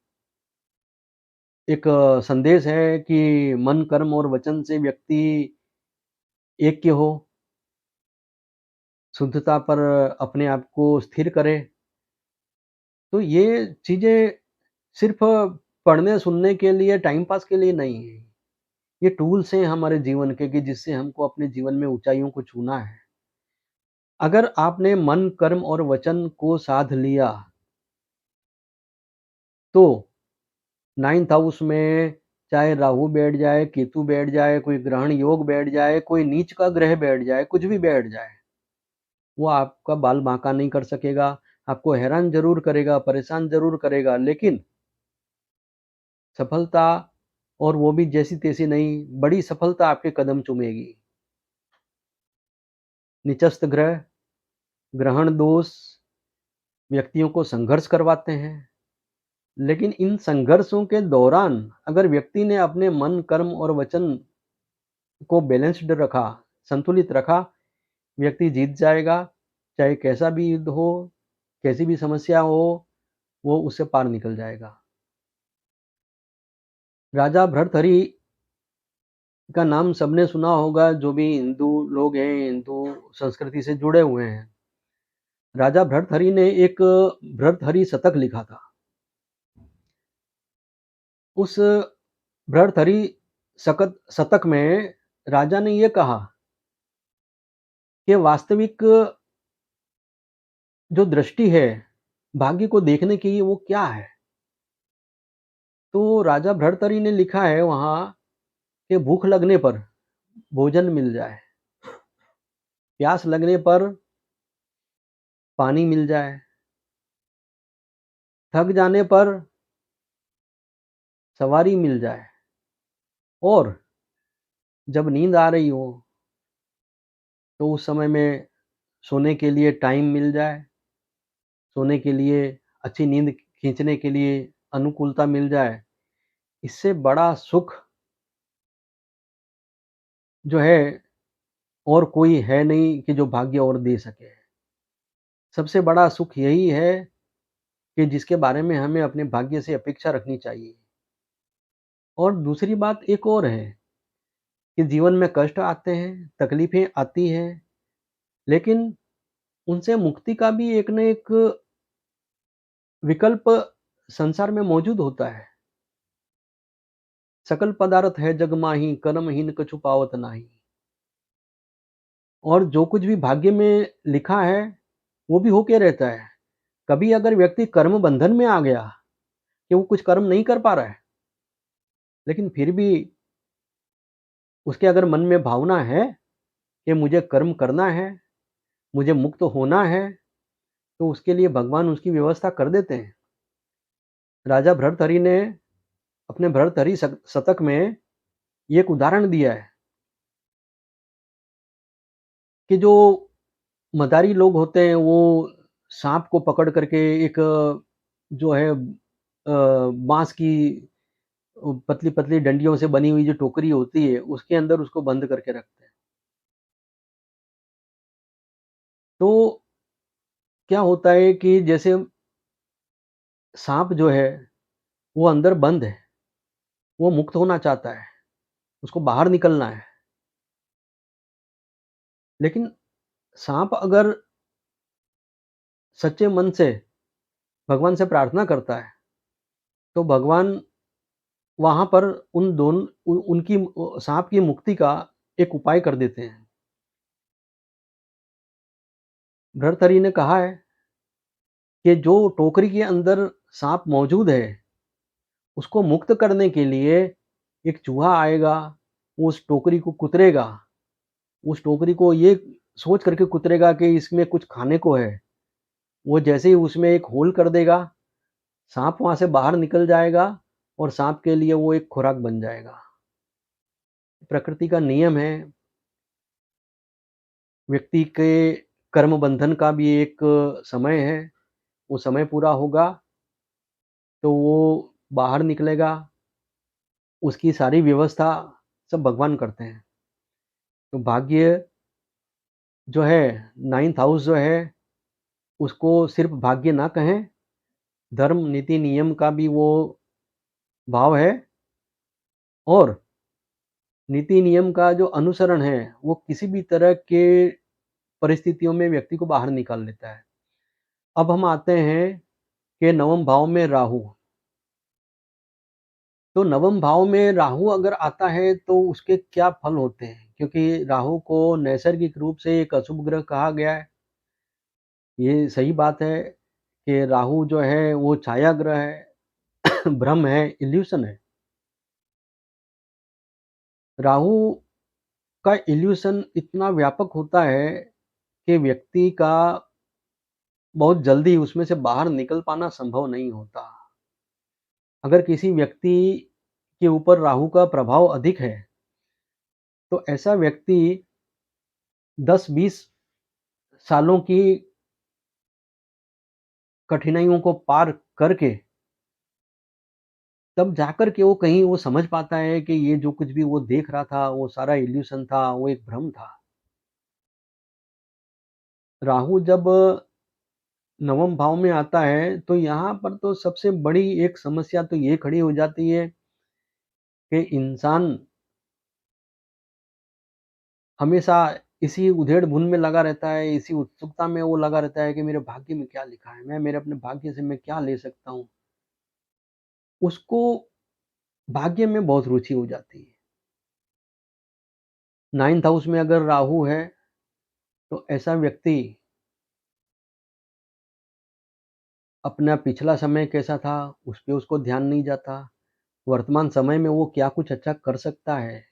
एक संदेश है कि मन, कर्म और वचन से व्यक्ति ऐक्य हो, शुद्धता पर अपने आप को स्थिर करे। तो ये चीज़ें सिर्फ़ पढ़ने सुनने के लिए, टाइम पास के लिए नहीं है। ये टूल्स हैं हमारे जीवन के कि जिससे हमको अपने जीवन में ऊँचाइयों को छूना है। अगर आपने मन, कर्म और वचन को साध लिया, तो 9th हाउस में चाहे राहु बैठ जाए, केतु बैठ जाए, कोई ग्रहण योग बैठ जाए, कोई नीच का ग्रह बैठ जाए, कुछ भी बैठ जाए, वो आपका बाल बांका नहीं कर सकेगा। आपको हैरान ज़रूर करेगा, परेशान ज़रूर करेगा, लेकिन सफलता, और वो भी जैसी-तैसी नहीं, बड़ी सफलता आपके कदम चूमेगी। नीचस्थ ग्रह, ग्रहण दोष व्यक्तियों को संघर्ष करवाते हैं। लेकिन इन संघर्षों के दौरान अगर व्यक्ति ने अपने मन, कर्म और वचन को बैलेंस्ड रखा, संतुलित रखा, व्यक्ति जीत जाएगा। चाहे कैसा भी युद्ध हो, कैसी भी समस्या हो, वो उससे पार निकल जाएगा। राजा भर्तहरि का नाम सबने सुना होगा, जो भी हिंदू लोग हैं, हिंदू संस्कृति से जुड़े हुए हैं। राजा भर्तहरि ने एक भर्तहरि शतक लिखा था। उस भर्तहरि शकत शतक में राजा ने ये कहा कि वास्तविक जो दृष्टि है, भाग्य को देखने की, वो क्या है? तो राजा भर्तहरि ने लिखा है वहाँ कि भूख लगने पर भोजन मिल जाए, प्यास लगने पर पानी मिल जाए, थक जाने पर सवारी मिल जाए और जब नींद आ रही हो, तो उस समय में सोने के लिए टाइम मिल जाए, सोने के लिए, अच्छी नींद खींचने के लिए अनुकूलता मिल जाए। इससे बड़ा सुख जो है और कोई है नहीं कि जो भाग्य और दे सके। सबसे बड़ा सुख यही है कि जिसके बारे में हमें अपने भाग्य से अपेक्षा रखनी चाहिए। और दूसरी बात एक और है कि जीवन में कष्ट आते हैं, तकलीफ़ें आती हैं, लेकिन उनसे मुक्ति का भी एक न एक विकल्प संसार में मौजूद होता है। सकल पदार्थ है जग माही, कर्महीन कछु पावत नाहीं। और जो कुछ भी भाग्य में लिखा है, वो भी होके रहता है। कभी अगर व्यक्ति कर्म बंधन में आ गया कि वो कुछ कर्म नहीं कर पा रहा है, लेकिन फिर भी उसके अगर मन में भावना है कि मुझे कर्म करना है, मुझे मुक्त होना है, तो उसके लिए भगवान उसकी व्यवस्था कर देते हैं। राजा भर्तहरि ने अपने भर्तहरि शतक में ये एक उदाहरण दिया है कि जो मदारी लोग होते हैं वो साँप को पकड़ करके एक जो है बाँस की पतली-पतली डंडियों से बनी हुई जो टोकरी होती है, उसके अंदर उसको बंद करके रखते हैं। तो क्या होता है कि जैसे साँप जो है, वो अंदर बंद है, वो मुक्त होना चाहता है, उसको बाहर निकलना है। लेकिन साँप अगर सच्चे मन से भगवान से प्रार्थना करता है, तो भगवान वहाँ पर उन दोन उ उनकी साँप की मुक्ति का एक उपाय कर देते हैं। भर्तहरि ने कहा है कि जो टोकरी के अंदर साँप मौजूद है, उसको मुक्त करने के लिए एक चूहा आएगा, वो उस टोकरी को कुतरेगा, उस टोकरी को ये सोच करके कुतरेगा कि इसमें कुछ खाने को है। वो जैसे ही उसमें एक होल कर देगा, साँप वहाँ से बाहर निकल जाएगा और साँप के लिए वो एक खुराक बन जाएगा। प्रकृति का नियम है, व्यक्ति के कर्म बंधन का भी एक समय है, वो समय पूरा होगा, तो वो बाहर निकलेगा, उसकी सारी व्यवस्था सब भगवान करते हैं। तो भाग्य जो है 9th हाउस जो है, उसको सिर्फ़ भाग्य ना कहें, धर्म, नीति, नियम का भी वो भाव है और नीति नियम का जो अनुसरण है, वो किसी भी तरह के परिस्थितियों में व्यक्ति को बाहर निकाल लेता है। अब हम आते हैं कि नवम भाव में राहु। तो नवम भाव में राहु अगर आता है तो उसके क्या फल होते हैं? क्योंकि राहु को नैसर्गिक रूप से एक अशुभ ग्रह कहा गया है। ये सही बात है कि राहु जो है वो छाया ग्रह है, भ्रम है, इल्यूशन है। राहु का इल्यूशन इतना व्यापक होता है कि व्यक्ति का बहुत जल्दी उसमें से बाहर निकल पाना संभव नहीं होता। अगर किसी व्यक्ति के ऊपर राहु का प्रभाव अधिक है, तो ऐसा व्यक्ति 10-20 सालों की कठिनाइयों को पार करके तब जाकर के वो कहीं वो समझ पाता है कि ये जो कुछ भी वो देख रहा था, वो सारा इल्यूशन था, वो एक भ्रम था। राहु जब नवम भाव में आता है, तो यहाँ पर तो सबसे बड़ी एक समस्या तो ये खड़ी हो जाती है कि इंसान हमेशा इसी उधेड़-बुन में लगा रहता है, इसी उत्सुकता में वो लगा रहता है कि मेरे भाग्य में क्या लिखा है? मैं मेरे अपने भाग्य से मैं क्या ले सकता हूँ? उसको भाग्य में बहुत रुचि हो जाती है। 9th हाउस में अगर राहु है, तो ऐसा व्यक्ति अपना पिछला समय कैसा था, उस पे उसको ध्यान नहीं जाता। वर्तमान समय में वो क्या कुछ अच्छा कर सकता है,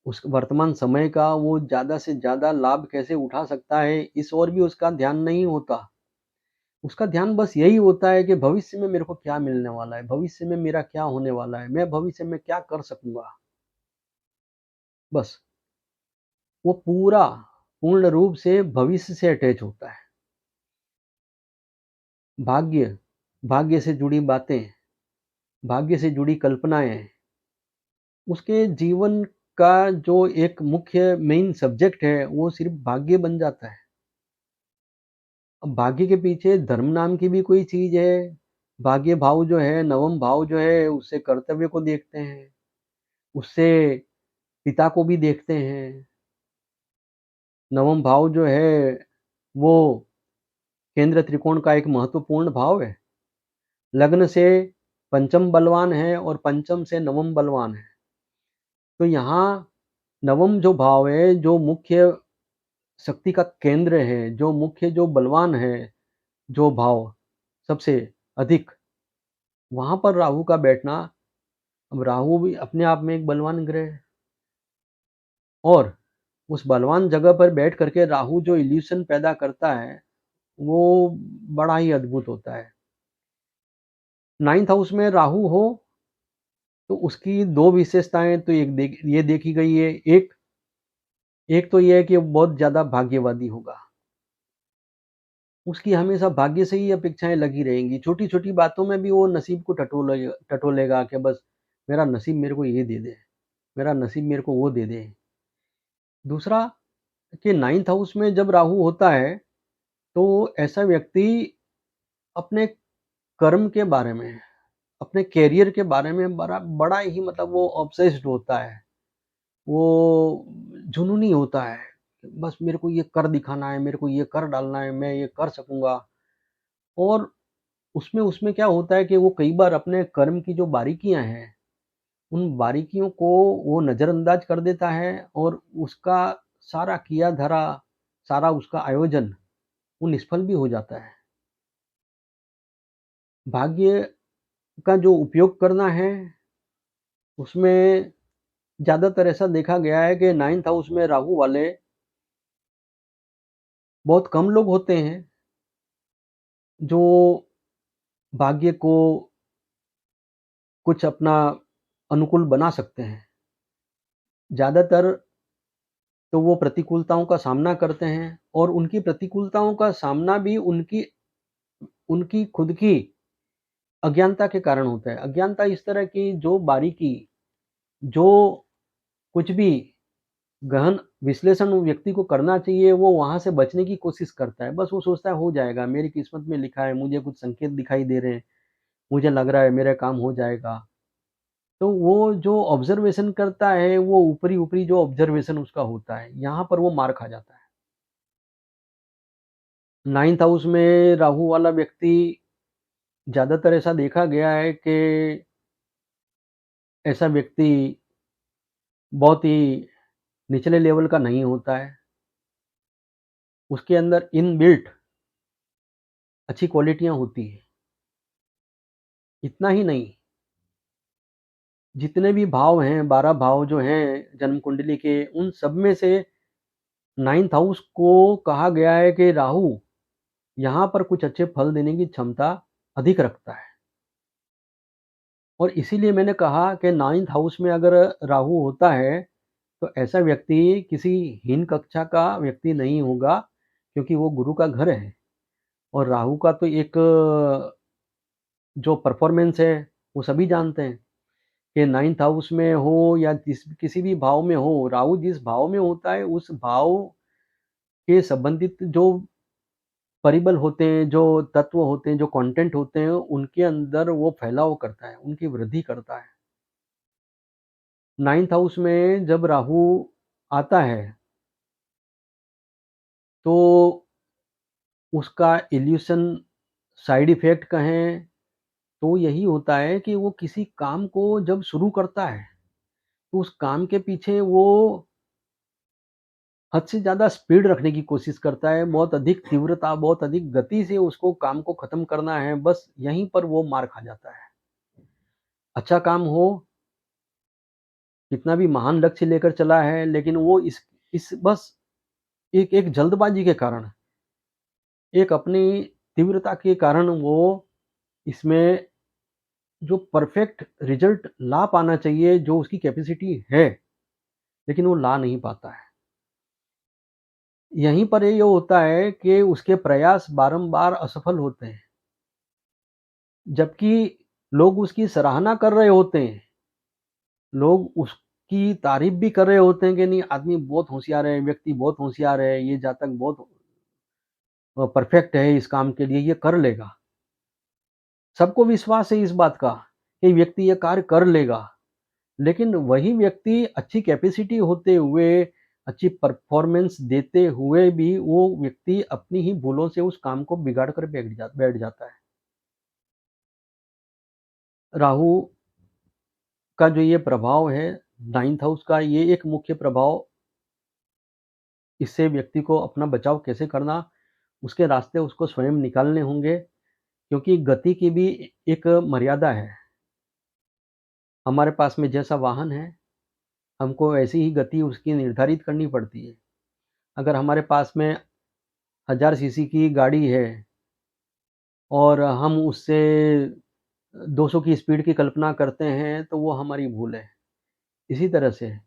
उस वर्तमान समय का वो ज़्यादा से ज़्यादा लाभ कैसे उठा सकता है, इस ओर भी उसका ध्यान नहीं होता। उसका ध्यान बस यही होता है कि भविष्य में मेरे को क्या मिलने वाला है, भविष्य में मेरा क्या होने वाला है, मैं भविष्य में क्या कर सकूँगा? बस, वो पूरा पूर्ण रूप से भविष्य से अटैच होता है। भाग्य, भाग्य से जुड़ी बातें, भाग्य से जुड़ी कल्पनाएँ, उसके जीवन का जो एक मुख्य मेन सब्जेक्ट है, वो सिर्फ़ भाग्य बन जाता है। अब भाग्य के पीछे धर्म नाम की भी कोई चीज़ है। भाग्य भाव जो है, नवम भाव जो है, उससे कर्तव्य को देखते हैं, उससे पिता को भी देखते हैं। नवम भाव जो है, वो केंद्र त्रिकोण का एक महत्वपूर्ण भाव है। लग्न से पंचम बलवान है और पंचम से नवम बलवान है। तो यहाँ नवम जो भाव है, जो मुख्य शक्ति का केंद्र है, जो मुख्य जो बलवान है, जो भाव सबसे अधिक, वहाँ पर राहु का बैठना। अब राहु भी अपने आप में एक बलवान ग्रह है और उस बलवान जगह पर बैठ कर के राहु जो इल्यूशन पैदा करता है, वो बड़ा ही अद्भुत होता है। 9th हाउस में राहु हो तो उसकी 2 विशेषताएँ तो ये देखी गई है। एक एक तो ये है कि वो बहुत ज़्यादा भाग्यवादी होगा। उसकी हमेशा भाग्य से ही अपेक्षाएँ लगी रहेंगी। छोटी-छोटी बातों में भी वो नसीब को टटोलेगा कि बस मेरा नसीब मेरे को ये दे दे, मेरा नसीब मेरे को वो दे दे। दूसरा कि 9th हाउस में जब राहु होता है, तो ऐसा व्यक्ति अपने कर्म के बारे में, अपने करियर के बारे में बड़ा बड़ा ही मतलब वो ऑब्सेस्ड होता है। वो जुनूनी होता है। बस मेरे को ये कर दिखाना है, मेरे को ये कर डालना है, मैं ये कर सकूँगा। और उसमें उसमें क्या होता है कि वो कई बार अपने कर्म की जो बारीकियाँ हैं, उन बारीकियों को वो नज़रअंदाज कर देता है और उसका सारा किया-धरा, सारा उसका आयोजन, वो निष्फल भी हो जाता है। भाग्य का जो उपयोग करना है, उसमें ज़्यादातर ऐसा देखा गया है कि 9th हाउस में राहु वाले बहुत कम लोग होते हैं, जो भाग्य को कुछ अपना अनुकूल बना सकते हैं। ज़्यादातर तो वो प्रतिकूलताओं का सामना करते हैं और उनकी प्रतिकूलताओं का सामना भी उनकी उनकी खुद की अज्ञानता के कारण होता है। अज्ञानता इस तरह की जो बारीकी, जो कुछ भी गहन विश्लेषण व्यक्ति को करना चाहिए, वो वहाँ से बचने की कोशिश करता है। बस वो सोचता है हो जाएगा, मेरी किस्मत में लिखा है, मुझे कुछ संकेत दिखाई दे रहे हैं, मुझे लग रहा है मेरा काम हो जाएगा। तो वो जो ऑब्ज़र्वेशन करता है, वो ऊपरी-ऊपरी जो ऑब्ज़र्वेशन उसका होता है, यहाँ पर वो मार खा जाता है। 9th हाउस में राहु वाला व्यक्ति ज़्यादातर ऐसा देखा गया है कि ऐसा व्यक्ति बहुत ही निचले लेवल का नहीं होता है। उसके अंदर इनबिल्ट अच्छी क्वालिटियाँ होती हैं। इतना ही नहीं, जितने भी भाव हैं, 12 भाव जो हैं जन्म कुंडली के, उन सब में से 9th हाउस को कहा गया है कि राहु यहाँ पर कुछ अच्छे फल देने की क्षमता अधिक रखता है। और इसीलिए मैंने कहा कि 9th हाउस में अगर राहु होता है, तो ऐसा व्यक्ति किसी हीन कक्षा का व्यक्ति नहीं होगा, क्योंकि वो गुरु का घर है। और राहु का तो एक जो परफ़ॉर्मेंस है, वो सभी जानते हैं कि 9th हाउस में हो या किसी भी भाव में हो, राहु जिस भाव में होता है, उस भाव के संबंधित जो परिबल होते हैं, जो तत्व होते हैं, जो कंटेंट होते हैं, उनके अंदर वो फैलाव करता है, उनकी वृद्धि करता है। 9th हाउस में जब राहु आता है, तो उसका इल्यूशन साइड इफ़ेक्ट कहें, तो यही होता है कि वो किसी काम को जब शुरू करता है, तो उस काम के पीछे वो हद से ज़्यादा स्पीड रखने की कोशिश करता है, बहुत अधिक तीव्रता, बहुत अधिक गति से उसको काम को ख़त्म करना है, बस यहीं पर वो मार खा जाता है। अच्छा काम हो, कितना भी महान लक्ष्य लेकर चला है, लेकिन वो इस बस एक एक जल्दबाज़ी के कारण, एक अपनी तीव्रता के कारण वो इसमें जो परफ़ेक्ट रिज़ल्ट ला पाना चाहिए, जो उसकी कैपेसिटी है, लेकिन वो ला नहीं पाता है। यहीं पर ये होता है कि उसके प्रयास बारंबार असफल होते हैं, जबकि लोग उसकी सराहना कर रहे होते हैं, लोग उसकी तारीफ़ भी कर रहे होते हैं कि नहीं आदमी बहुत होशियार है, व्यक्ति बहुत होशियार है, ये जातक बहुत परफ़ेक्ट है इस काम के लिए, ये कर लेगा। सबको विश्वास है इस बात का कि व्यक्ति ये कार्य कर लेगा, लेकिन वही व्यक्ति अच्छी कैपेसिटी होते हुए, अच्छी परफ़ॉर्मेंस देते हुए भी वो व्यक्ति अपनी ही भूलों से उस काम को बिगाड़ कर बैठ जाता है। राहु का जो ये प्रभाव है 9th हाउस का, ये एक मुख्य प्रभाव, इससे व्यक्ति को अपना बचाव कैसे करना, उसके रास्ते उसको स्वयं निकालने होंगे, क्योंकि गति की भी एक मर्यादा है। हमारे पास में जैसा वाहन है, हमको ऐसी ही गति उसकी निर्धारित करनी पड़ती है। अगर हमारे पास में 1000 सीसी की गाड़ी है और हम उससे 200 की स्पीड की कल्पना करते हैं, तो वो हमारी भूल है। इसी तरह से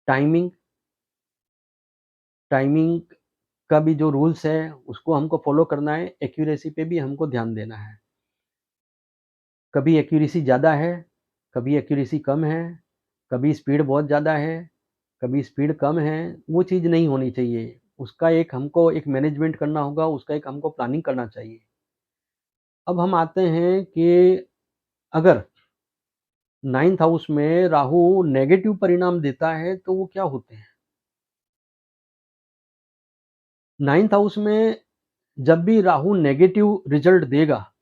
टाइमिंग टाइमिंग का भी जो रूल्स है, उसको हमको फ़ॉलो करना है, एक्यूरेसी पे भी हमको ध्यान देना है। कभी एक्यूरेसी ज़्यादा है, कभी एक्यूरेसी कम है, कभी स्पीड बहुत ज़्यादा है, कभी स्पीड कम है, वो चीज़ नहीं होनी चाहिए। उसका एक हमको एक मैनेजमेंट करना होगा, उसका एक हमको प्लानिंग करना चाहिए। अब हम आते हैं कि अगर 9th हाउस में राहु नेगेटिव परिणाम देता है, तो वो क्या होते हैं? 9th हाउस में जब भी राहु नेगेटिव रिज़ल्ट देगा,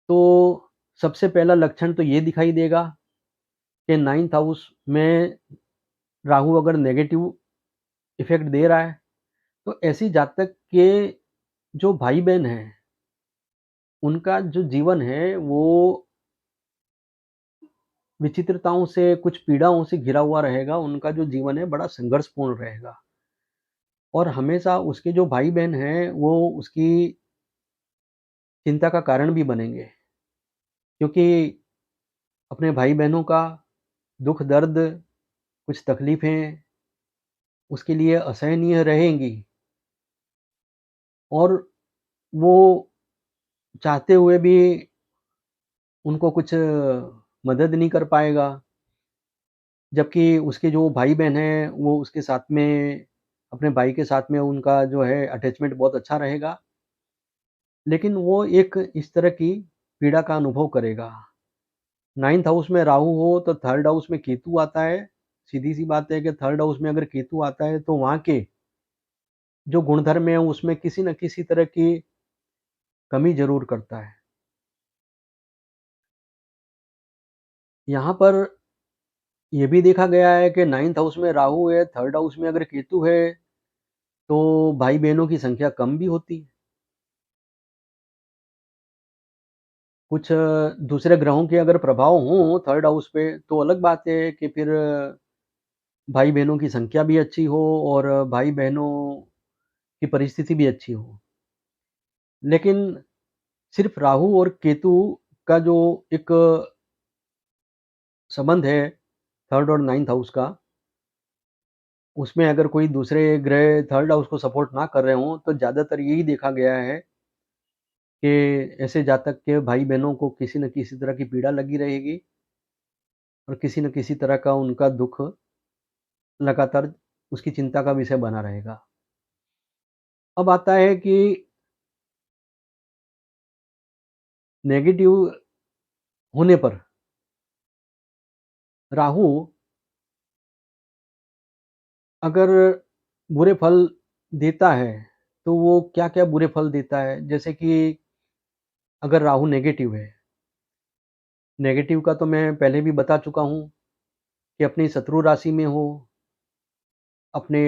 तो सबसे पहला लक्षण तो ये दिखाई देगा कि 9th हाउस में राहु अगर नेगेटिव इफ़ेक्ट दे रहा है, तो ऐसी जातक के जो भाई-बहन हैं, उनका जो जीवन है, वो विचित्रताओं से, कुछ पीड़ाओं से घिरा हुआ रहेगा। उनका जो जीवन है, बड़ा संघर्षपूर्ण रहेगा और हमेशा उसके जो भाई-बहन हैं, वो उसकी चिंता का कारण भी बनेंगे। क्योंकि अपने भाई-बहनों का दुःख-दर्द, कुछ तकलीफ़ें उसके लिए असहनीय रहेंगी और वो चाहते हुए भी उनको कुछ मदद नहीं कर पाएगा। जबकि उसके जो भाई-बहन हैं, वो उसके साथ में अपने भाई के साथ में उनका जो है अटैचमेंट बहुत अच्छा रहेगा। लेकिन वो एक इस तरह की पीड़ा का अनुभव करेगा। 9th हाउस में राहु हो तो 3rd हाउस में केतु आता है। सीधी-सी बात है कि 3rd हाउस में अगर केतु आता है तो वहाँ के जो गुणधर्म हैं उसमें किसी न किसी तरह की कमी ज़रूर करता है। यहाँ पर ये भी देखा गया है कि 9th हाउस में राहु है, 3rd हाउस में अगर केतु है, तो भाई-बहनों की संख्या कम भी होती है। कुछ दूसरे ग्रहों के अगर प्रभाव हों 3rd हाउस पे तो अलग बात है कि फिर भाई-बहनों की संख्या भी अच्छी हो और भाई-बहनों की परिस्थिति भी अच्छी हो। लेकिन सिर्फ़ राहु और केतु का जो एक संबंध है 3rd और 9th हाउस का, उसमें अगर कोई दूसरे ग्रह 3rd हाउस को सपोर्ट ना कर रहे हों, तो ज़्यादातर यही देखा गया है कि ऐसे जातक के भाई-बहनों को किसी न किसी तरह की पीड़ा लगी रहेगी और किसी न किसी तरह का उनका दुःख लगातार उसकी चिंता का विषय बना रहेगा। अब आता है कि नेगेटिव होने पर राहु अगर बुरे फल देता है, तो वो क्या-क्या बुरे फल देता है? जैसे कि अगर राहु नेगेटिव है, नेगेटिव का तो मैं पहले भी बता चुका हूँ कि अपनी शत्रु राशि में हो, अपने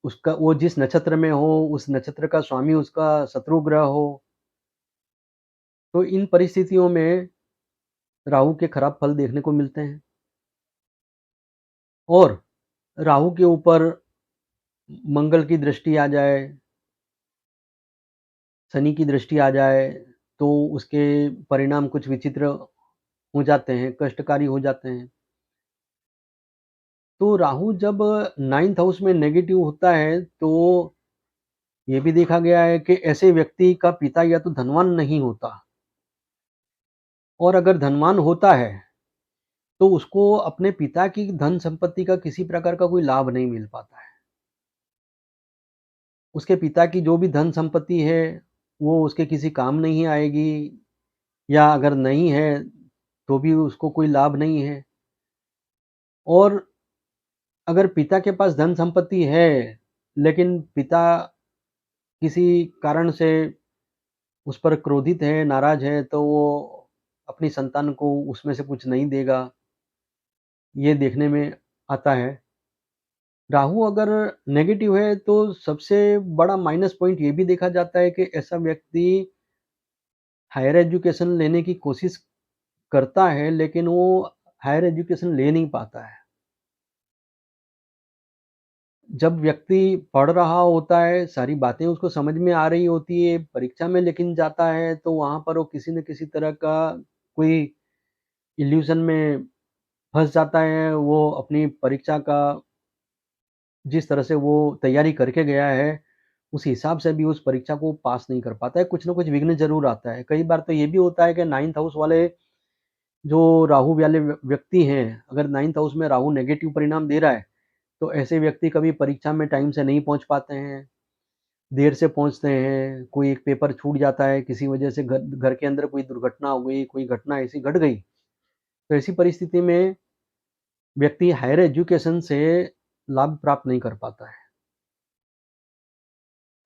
उसका वो जिस नक्षत्र में हो, उस नक्षत्र का स्वामी उसका शत्रु ग्रह हो, तो इन परिस्थितियों में राहु के खराब फल देखने को मिलते हैं और राहु के ऊपर मंगल की दृष्टि आ जाए, शनि की दृष्टि आ जाए, तो उसके परिणाम कुछ विचित्र हो जाते हैं, कष्टकारी हो जाते हैं। तो राहु जब 9th हाउस में नेगेटिव होता है, तो ये भी देखा गया है कि ऐसे व्यक्ति का पिता या तो धनवान नहीं होता और अगर धनवान होता है, तो उसको अपने पिता की धन संपत्ति का किसी प्रकार का कोई लाभ नहीं मिल पाता है। उसके पिता की जो भी धन संपत्ति है, वो उसके किसी काम नहीं आएगी या अगर नहीं है, तो भी उसको कोई लाभ नहीं है और अगर पिता के पास धन संपत्ति है, लेकिन पिता किसी कारण से उस पर क्रोधित है, नाराज़ है, तो वो अपनी संतान को उसमें से कुछ नहीं देगा, ये देखने में आता है। राहु अगर नेगेटिव है, तो सबसे बड़ा माइनस पॉइंट ये भी देखा जाता है कि ऐसा व्यक्ति हायर एजुकेशन लेने की कोशिश करता है, लेकिन वो हायर एजुकेशन ले नहीं पाता है। जब व्यक्ति पढ़ रहा होता है, सारी बातें उसको समझ में आ रही होती है, परीक्षा में लेकिन जाता है, तो वहाँ पर वो किसी न किसी तरह का कोई इल्यूज़न में फँस जाता है। वो अपनी परीक्षा का जिस तरह से वो तैयारी करके गया है, उस हिसाब से भी उस परीक्षा को पास नहीं कर पाता है, कुछ न कुछ विघ्न ज़रूर आता है। कई बार तो ये भी होता है कि 9th हाउस वाले जो राहु वाले व्यक्ति हैं, अगर 9th हाउस में राहु नेगेटिव परिणाम दे रहा है, तो ऐसे व्यक्ति कभी परीक्षा में टाइम से नहीं पहुँच पाते हैं, देर से पहुँचते हैं, कोई एक पेपर छूट जाता है, किसी वजह से घर घर के अंदर कोई दुर्घटना हो गई, कोई घटना ऐसी घट गई, तो ऐसी परिस्थिति में व्यक्ति हायर एजुकेशन से लाभ प्राप्त नहीं कर पाता है।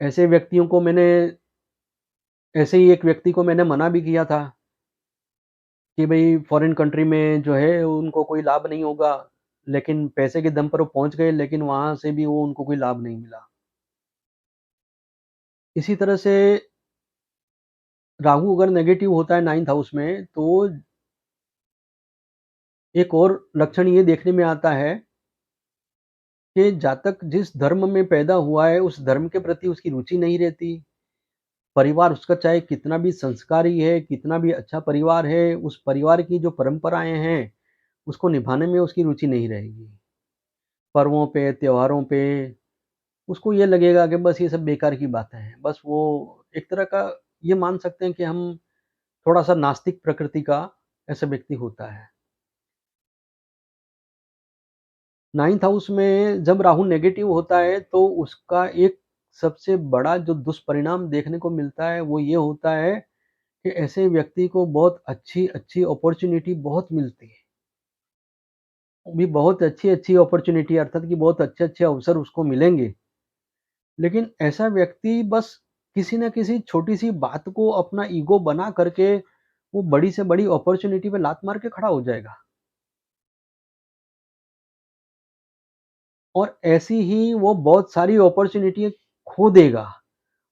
ऐसे व्यक्तियों को मैंने ऐसे ही एक व्यक्ति को मैंने मना भी किया था कि भई फॉरेन कंट्री में जो है उनको कोई लाभ नहीं होगा, लेकिन पैसे के दम पर वो पहुँच गए, लेकिन वहाँ से भी वो उनको कोई लाभ नहीं मिला। इसी तरह से राहु अगर नेगेटिव होता है 9th हाउस में, तो एक और लक्षण ये देखने में आता है कि जातक जिस धर्म में पैदा हुआ है, उस धर्म के प्रति उसकी रुचि नहीं रहती। परिवार उसका चाहे कितना भी संस्कारी है, कितना भी अच्छा परिवार है, उस परिवार की जो परंपराएँ हैं, उसको निभाने में उसकी रुचि नहीं रहेगी। पर्वों पे, त्योहारों पे उसको ये लगेगा कि बस ये सब बेकार की बातें हैं। बस वो एक तरह का ये मान सकते हैं कि हम थोड़ा-सा नास्तिक प्रकृति का ऐसा व्यक्ति होता है। 9th हाउस में जब राहु नेगेटिव होता है तो उसका एक सबसे बड़ा जो दुष्परिणाम देखने को मिलता है वो ये होता है कि ऐसे व्यक्ति को बहुत अच्छी-अच्छी अपॉर्च्युनिटी बहुत मिलती है। वो भी बहुत अच्छी-अच्छी अपॉर्च्युनिटी अर्थात कि बहुत अच्छे-अच्छे अवसर उसको मिलेंगे। लेकिन ऐसा व्यक्ति बस किसी न किसी छोटी-सी बात को अपना ईगो बना करके वो बड़ी से बड़ी अपॉर्च्युनिटी पे लात मार के खड़ा हो जाएगा। और ऐसी ही वो बहुत सारी अपॉर्च्युनिटी खो देगा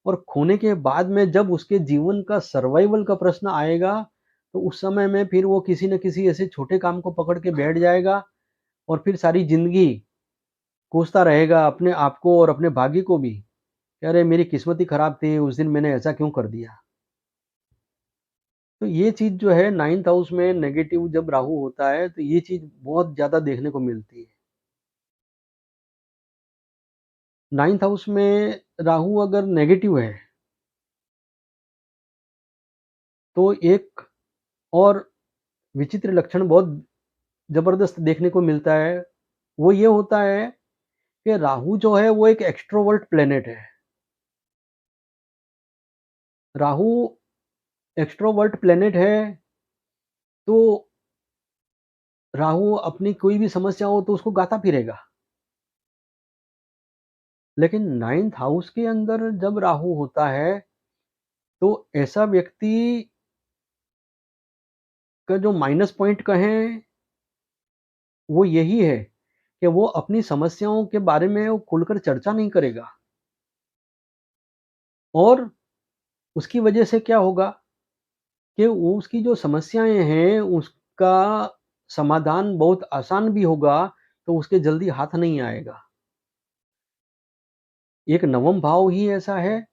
और खोने के बाद में जब उसके जीवन का सर्वाइवल का प्रश्न आएगा, तो उस समय में फिर वो किसी न किसी ऐसे छोटे काम को पकड़ के बैठ जाएगा और फिर सारी ज़िंदगी कोसता रहेगा अपने आप को और अपने भाग्य को भी, कि अरे! मेरी किस्मत ही खराब थी, उस दिन मैंने ऐसा क्यों कर दिया? तो ये चीज़ जो है 9th हाउस में नेगेटिव जब राहु होता है, तो ये चीज़ बहुत ज़्यादा देखने को मिलती है। 9th हाउस में राहु अगर नेगेटिव है, तो एक और विचित्र लक्षण बहुत ज़बरदस्त देखने को मिलता है। वो ये होता है कि राहु जो है वो एक एक्सट्रोवर्ट प्लैनेट है। राहु एक्सट्रोवर्ट प्लैनेट है, तो राहु अपनी कोई भी समस्या हो तो उसको गाता फिरेगा। लेकिन 9th हाउस के अंदर जब राहु होता है, तो ऐसा व्यक्ति का जो माइनस पॉइंट कहें, वो यही है कि वो अपनी समस्याओं के बारे में वो खुलकर चर्चा नहीं करेगा और उसकी वजह से क्या होगा कि वो उसकी जो समस्याएँ हैं, उसका समाधान बहुत आसान भी होगा, तो उसके जल्दी हाथ नहीं आएगा। एक नवम भाव ही ऐसा है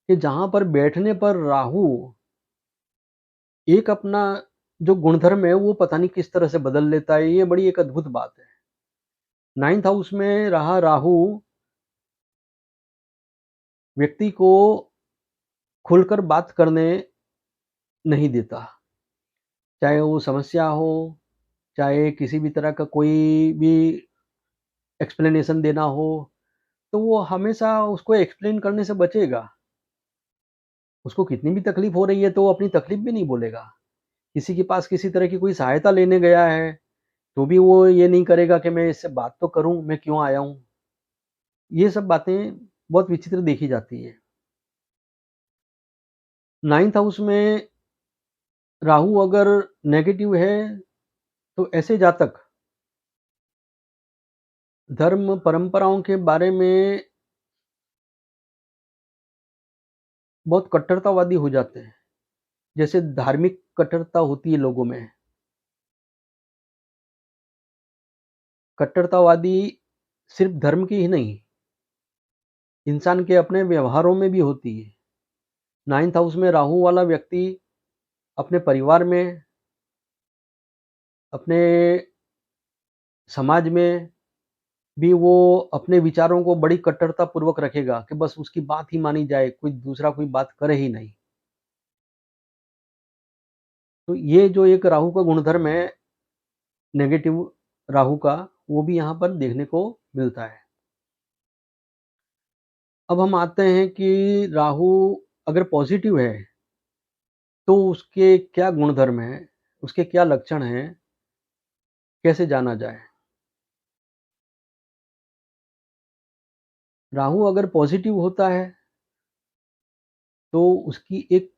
कि जहाँ पर बैठने पर राहु एक अपना जो गुणधर्म है, वो पता नहीं किस तरह से बदल लेता है, ये बड़ी एक अद्भुत बात है। 9th हाउस में रहा राहु व्यक्ति को खुलकर बात करने नहीं देता। चाहे वो समस्या हो, चाहे किसी भी तरह का कोई भी एक्सप्लेनेशन देना हो, तो वो हमेशा उसको एक्सप्लेन करने से बचेगा। उसको कितनी भी तकलीफ़ हो रही है, तो वो अपनी तकलीफ़ भी नहीं बोलेगा। किसी के पास किसी तरह की कोई सहायता लेने गया है, तो भी वो ये नहीं करेगा कि मैं इससे बात तो करूँ, मैं क्यों आया हूँ? ये सब बातें बहुत विचित्र देखी जाती है। 9th हाउस में राहु अगर नेगेटिव है, तो ऐसे जातक धर्म परंपराओं के बारे में बहुत कट्टरतावादी हो जाते हैं। जैसे धार्मिक कट्टरता होती है लोगों में। कट्टरतावादी सिर्फ़ धर्म की ही नहीं, इंसान के अपने व्यवहारों में भी होती है। 9th हाउस में राहु वाला व्यक्ति अपने परिवार में, अपने समाज में भी वो अपने विचारों को बड़ी कट्टरतापूर्वक रखेगा कि बस उसकी बात ही मानी जाए, कोई दूसरा कोई बात करे ही नहीं। तो ये जो एक राहु का गुणधर्म है, नेगेटिव राहु का, वो भी यहाँ पर देखने को मिलता है। अब हम आते हैं कि राहु अगर पॉज़िटिव है, तो उसके क्या गुणधर्म हैं, उसके क्या लक्षण हैं, कैसे जाना जाए? राहु अगर पॉज़िटिव होता है, तो उसकी एक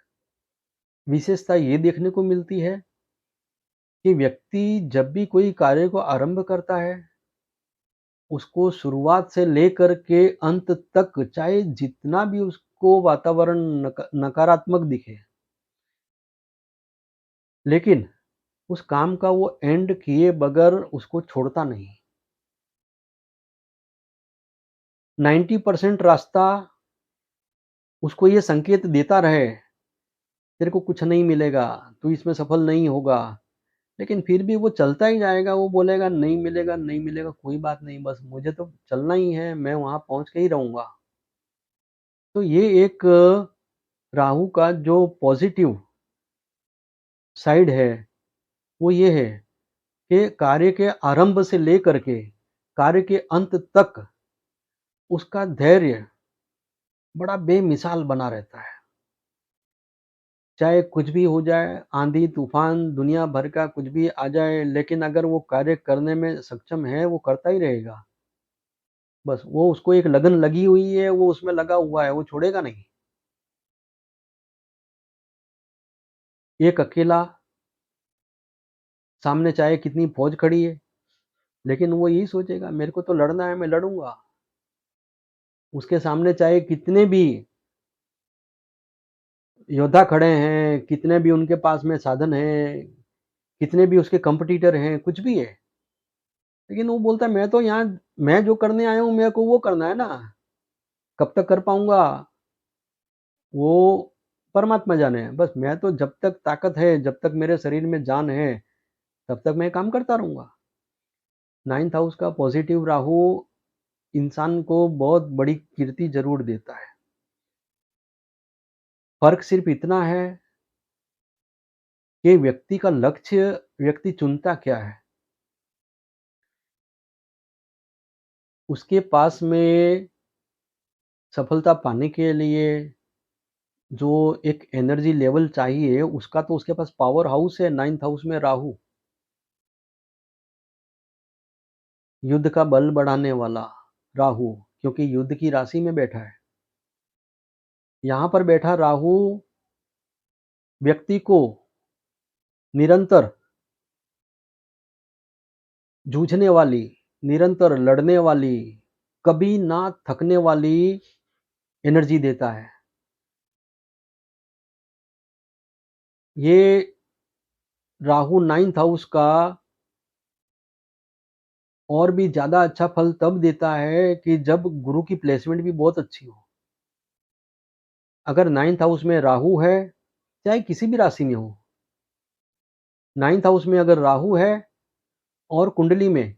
विशेषता ये देखने को मिलती है कि व्यक्ति जब भी कोई कार्य को आरंभ करता है, उसको शुरुआत से लेकर के अंत तक चाहे जितना भी उसको वातावरण नकारात्मक दिखे, लेकिन उस काम का वो एंड किए बगैर उसको छोड़ता नहीं। 90% रास्ता उसको ये संकेत देता रहे, तेरे को कुछ नहीं मिलेगा, तू इसमें सफल नहीं होगा, लेकिन फिर भी वो चलता ही जाएगा, वो बोलेगा नहीं मिलेगा, नहीं मिलेगा, कोई बात नहीं, बस मुझे तो चलना ही है, मैं वहाँ पहुँच के ही रहूँगा। तो ये एक राहु का जो पॉज़िटिव साइड है, वो ये है कि कार्य के आरंभ से लेकर के कार्य के अंत तक उसका धैर्य बड़ा बेमिसाल बना रहता है। चाहे कुछ भी हो जाए, आंधी-तूफ़ान, दुनिया भर का कुछ भी आ जाए, लेकिन अगर वो कार्य करने में सक्षम है, वो करता ही रहेगा। बस वो उसको एक लगन लगी हुई है, वो उसमें लगा हुआ है, वो छोड़ेगा नहीं। एक अकेला सामने चाहे कितनी फ़ौज खड़ी है, लेकिन वो यही सोचेगा मेरे को तो लड़ना है, मैं लड़ूँगा। उसके सामने चाहे कितने भी योद्धा खड़े हैं, कितने भी उनके पास में साधन हैं, कितने भी उसके कॉम्पिटिटर हैं, कुछ भी है, लेकिन वो बोलता है मैं तो यहाँ मैं जो करने आया हूँ, मेरे को वो करना है ना, कब तक कर पाऊँगा, वो परमात्मा जाने। बस मैं तो जब तक ताकत है, जब तक मेरे शरीर में जान है, तब तक मैं काम करता रहूँगा। 9th हाउस का पॉज़िटिव राहु इंसान को बहुत बड़ी कीर्ति ज़रूर देता है। फ़र्क सिर्फ़ इतना है कि व्यक्ति का लक्ष्य व्यक्ति चुनता क्या है। उसके पास में सफलता पाने के लिए जो एक एनर्जी लेवल चाहिए, उसका तो उसके पास पावर हाउस है 9th हाउस में राहु, युद्ध का बल बढ़ाने वाला राहु, क्योंकि युद्ध की राशि में बैठा है। यहाँ पर बैठा राहु व्यक्ति को निरंतर जूझने वाली, निरंतर लड़ने वाली, कभी ना थकने वाली एनर्जी देता है। ये राहु 9th हाउस का और भी ज़्यादा अच्छा फल तब देता है कि जब गुरु की प्लेसमेंट भी बहुत अच्छी हो। अगर 9th हाउस में राहु है, चाहे किसी भी राशि में हो, 9th हाउस में अगर राहु है और कुंडली में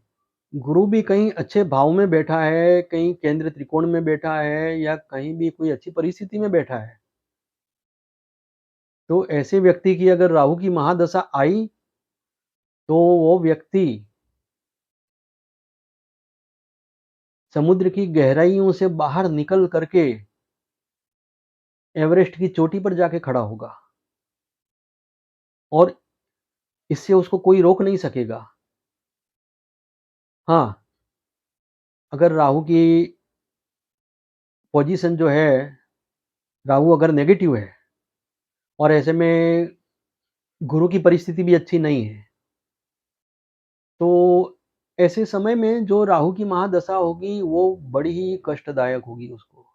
गुरु भी कहीं अच्छे भाव में बैठा है, कहीं केंद्र त्रिकोण में बैठा है या कहीं भी कोई अच्छी परिस्थिति में बैठा है, तो ऐसे व्यक्ति की अगर राहु की महादशा आई, तो वो व्यक्ति समुद्र की गहराइयों से बाहर निकल करके एवरेस्ट की चोटी पर जाके खड़ा होगा और इससे उसको कोई रोक नहीं सकेगा। हाँ, अगर राहु की पोजीशन जो है, राहु अगर नेगेटिव है और ऐसे में गुरु की परिस्थिति भी अच्छी नहीं है, तो ऐसे समय में जो राहु की महादशा होगी, वो बड़ी ही कष्टदायक होगी उसको।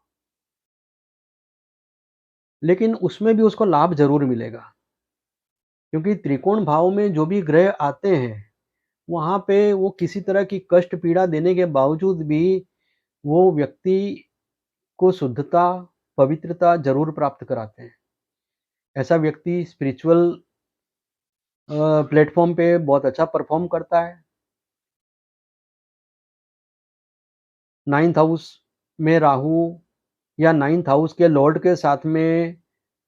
लेकिन उसमें भी उसको लाभ ज़रूर मिलेगा, क्योंकि त्रिकोण भाव में जो भी ग्रह आते हैं, वहाँ पे वो किसी तरह की कष्ट पीड़ा देने के बावजूद भी वो व्यक्ति को शुद्धता, पवित्रता ज़रूर प्राप्त कराते हैं। ऐसा व्यक्ति स्पिरिचुअल प्लेटफ़ॉर्म पे बहुत अच्छा परफ़ॉर्म करता है। 9th हाउस में राहु या 9th हाउस के लॉर्ड के साथ में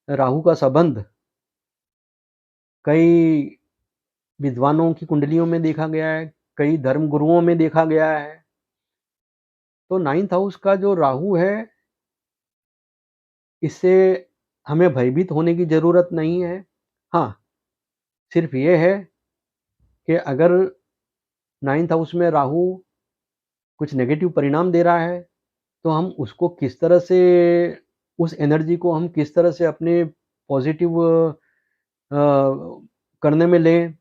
राहु का संबंध कई विद्वानों की कुंडलियों में देखा गया है, कई धर्म गुरुओं में देखा गया है। तो 9th हाउस का जो राहु है, इससे हमें भयभीत होने की ज़रूरत नहीं है। हाँ, सिर्फ़ ये है कि अगर 9th हाउस में राहु कुछ नेगेटिव परिणाम दे रहा है, तो हम उसको किस तरह से उस एनर्जी को हम किस तरह से अपने पॉज़िटिव करने में लें,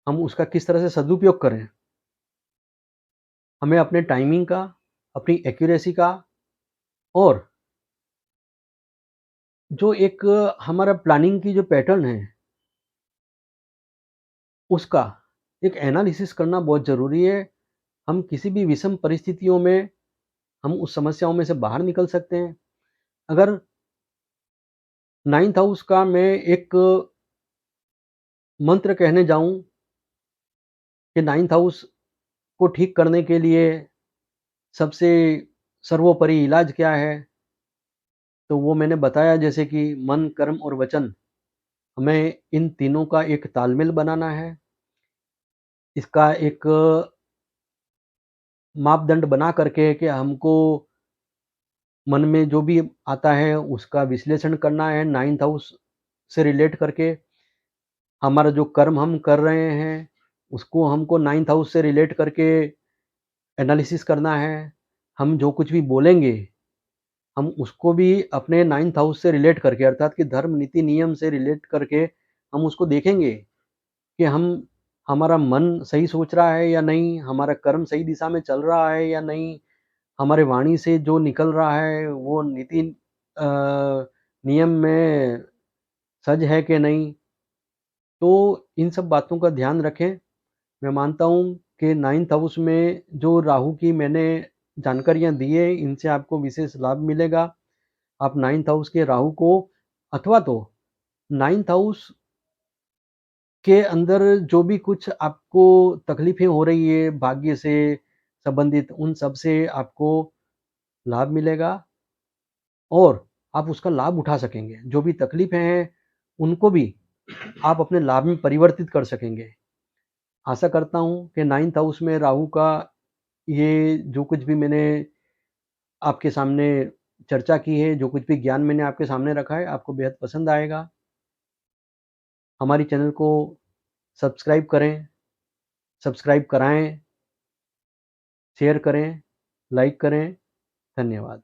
हम उसका किस तरह से सदुपयोग करें। हमें अपने टाइमिंग का, अपनी एक्यूरेसी का और जो एक हमारा प्लानिंग की जो पैटर्न है, उसका एक एनालिसिस करना बहुत ज़रूरी है। हम किसी भी विषम परिस्थितियों में हम उस समस्याओं में से बाहर निकल सकते हैं। अगर 9th हाउस का मैं एक मंत्र कहने जाऊँ कि 9th हाउस को ठीक करने के लिए सबसे सर्वोपरि इलाज क्या है? तो वो मैंने बताया जैसे कि मन, कर्म और वचन, हमें इन तीनों का एक तालमेल बनाना है। इसका एक मापदंड बना कर के कि हमको मन में जो भी आता है उसका विश्लेषण करना है 9th हाउस से रिलेट करके। हमारा जो कर्म हम कर रहे हैं, उसको हमको 9th हाउस से रिलेट करके एनालिसिस करना है। हम जो कुछ भी बोलेंगे, हम उसको भी अपने 9th हाउस से रिलेट करके अर्थात कि धर्म, नीति, नियम से रिलेट करके हम उसको देखेंगे कि हम हमारा मन सही सोच रहा है या नहीं, हमारा कर्म सही दिशा में चल रहा है या नहीं, हमारे वाणी से जो निकल रहा है वो नीति अ, नियम में सज है कि नहीं। तो इन सब बातों का ध्यान रखें। मैं मानता हूँ कि 9th हाउस में जो राहु की मैंने जानकारियाँ दी है, इनसे आपको विशेष लाभ मिलेगा। आप 9th हाउस के राहु को अथवा तो 9th हाउस के अंदर जो भी कुछ आपको तकलीफ़ें हो रही है भाग्य से संबंधित, उन सब से आपको लाभ मिलेगा और आप उसका लाभ उठा सकेंगे। जो भी तकलीफ़ें हैं, उनको भी आप अपने लाभ में परिवर्तित कर सकेंगे। आशा करता हूँ कि 9th हाउस में राहु का ये जो कुछ भी मैंने आपके सामने चर्चा की है, जो कुछ भी ज्ञान मैंने आपके सामने रखा है, आपको बेहद पसंद आएगा। हमारी चैनल को सब्सक्राइब करें, सब्सक्राइब कराएँ, शेयर करें, लाइक करें। धन्यवाद।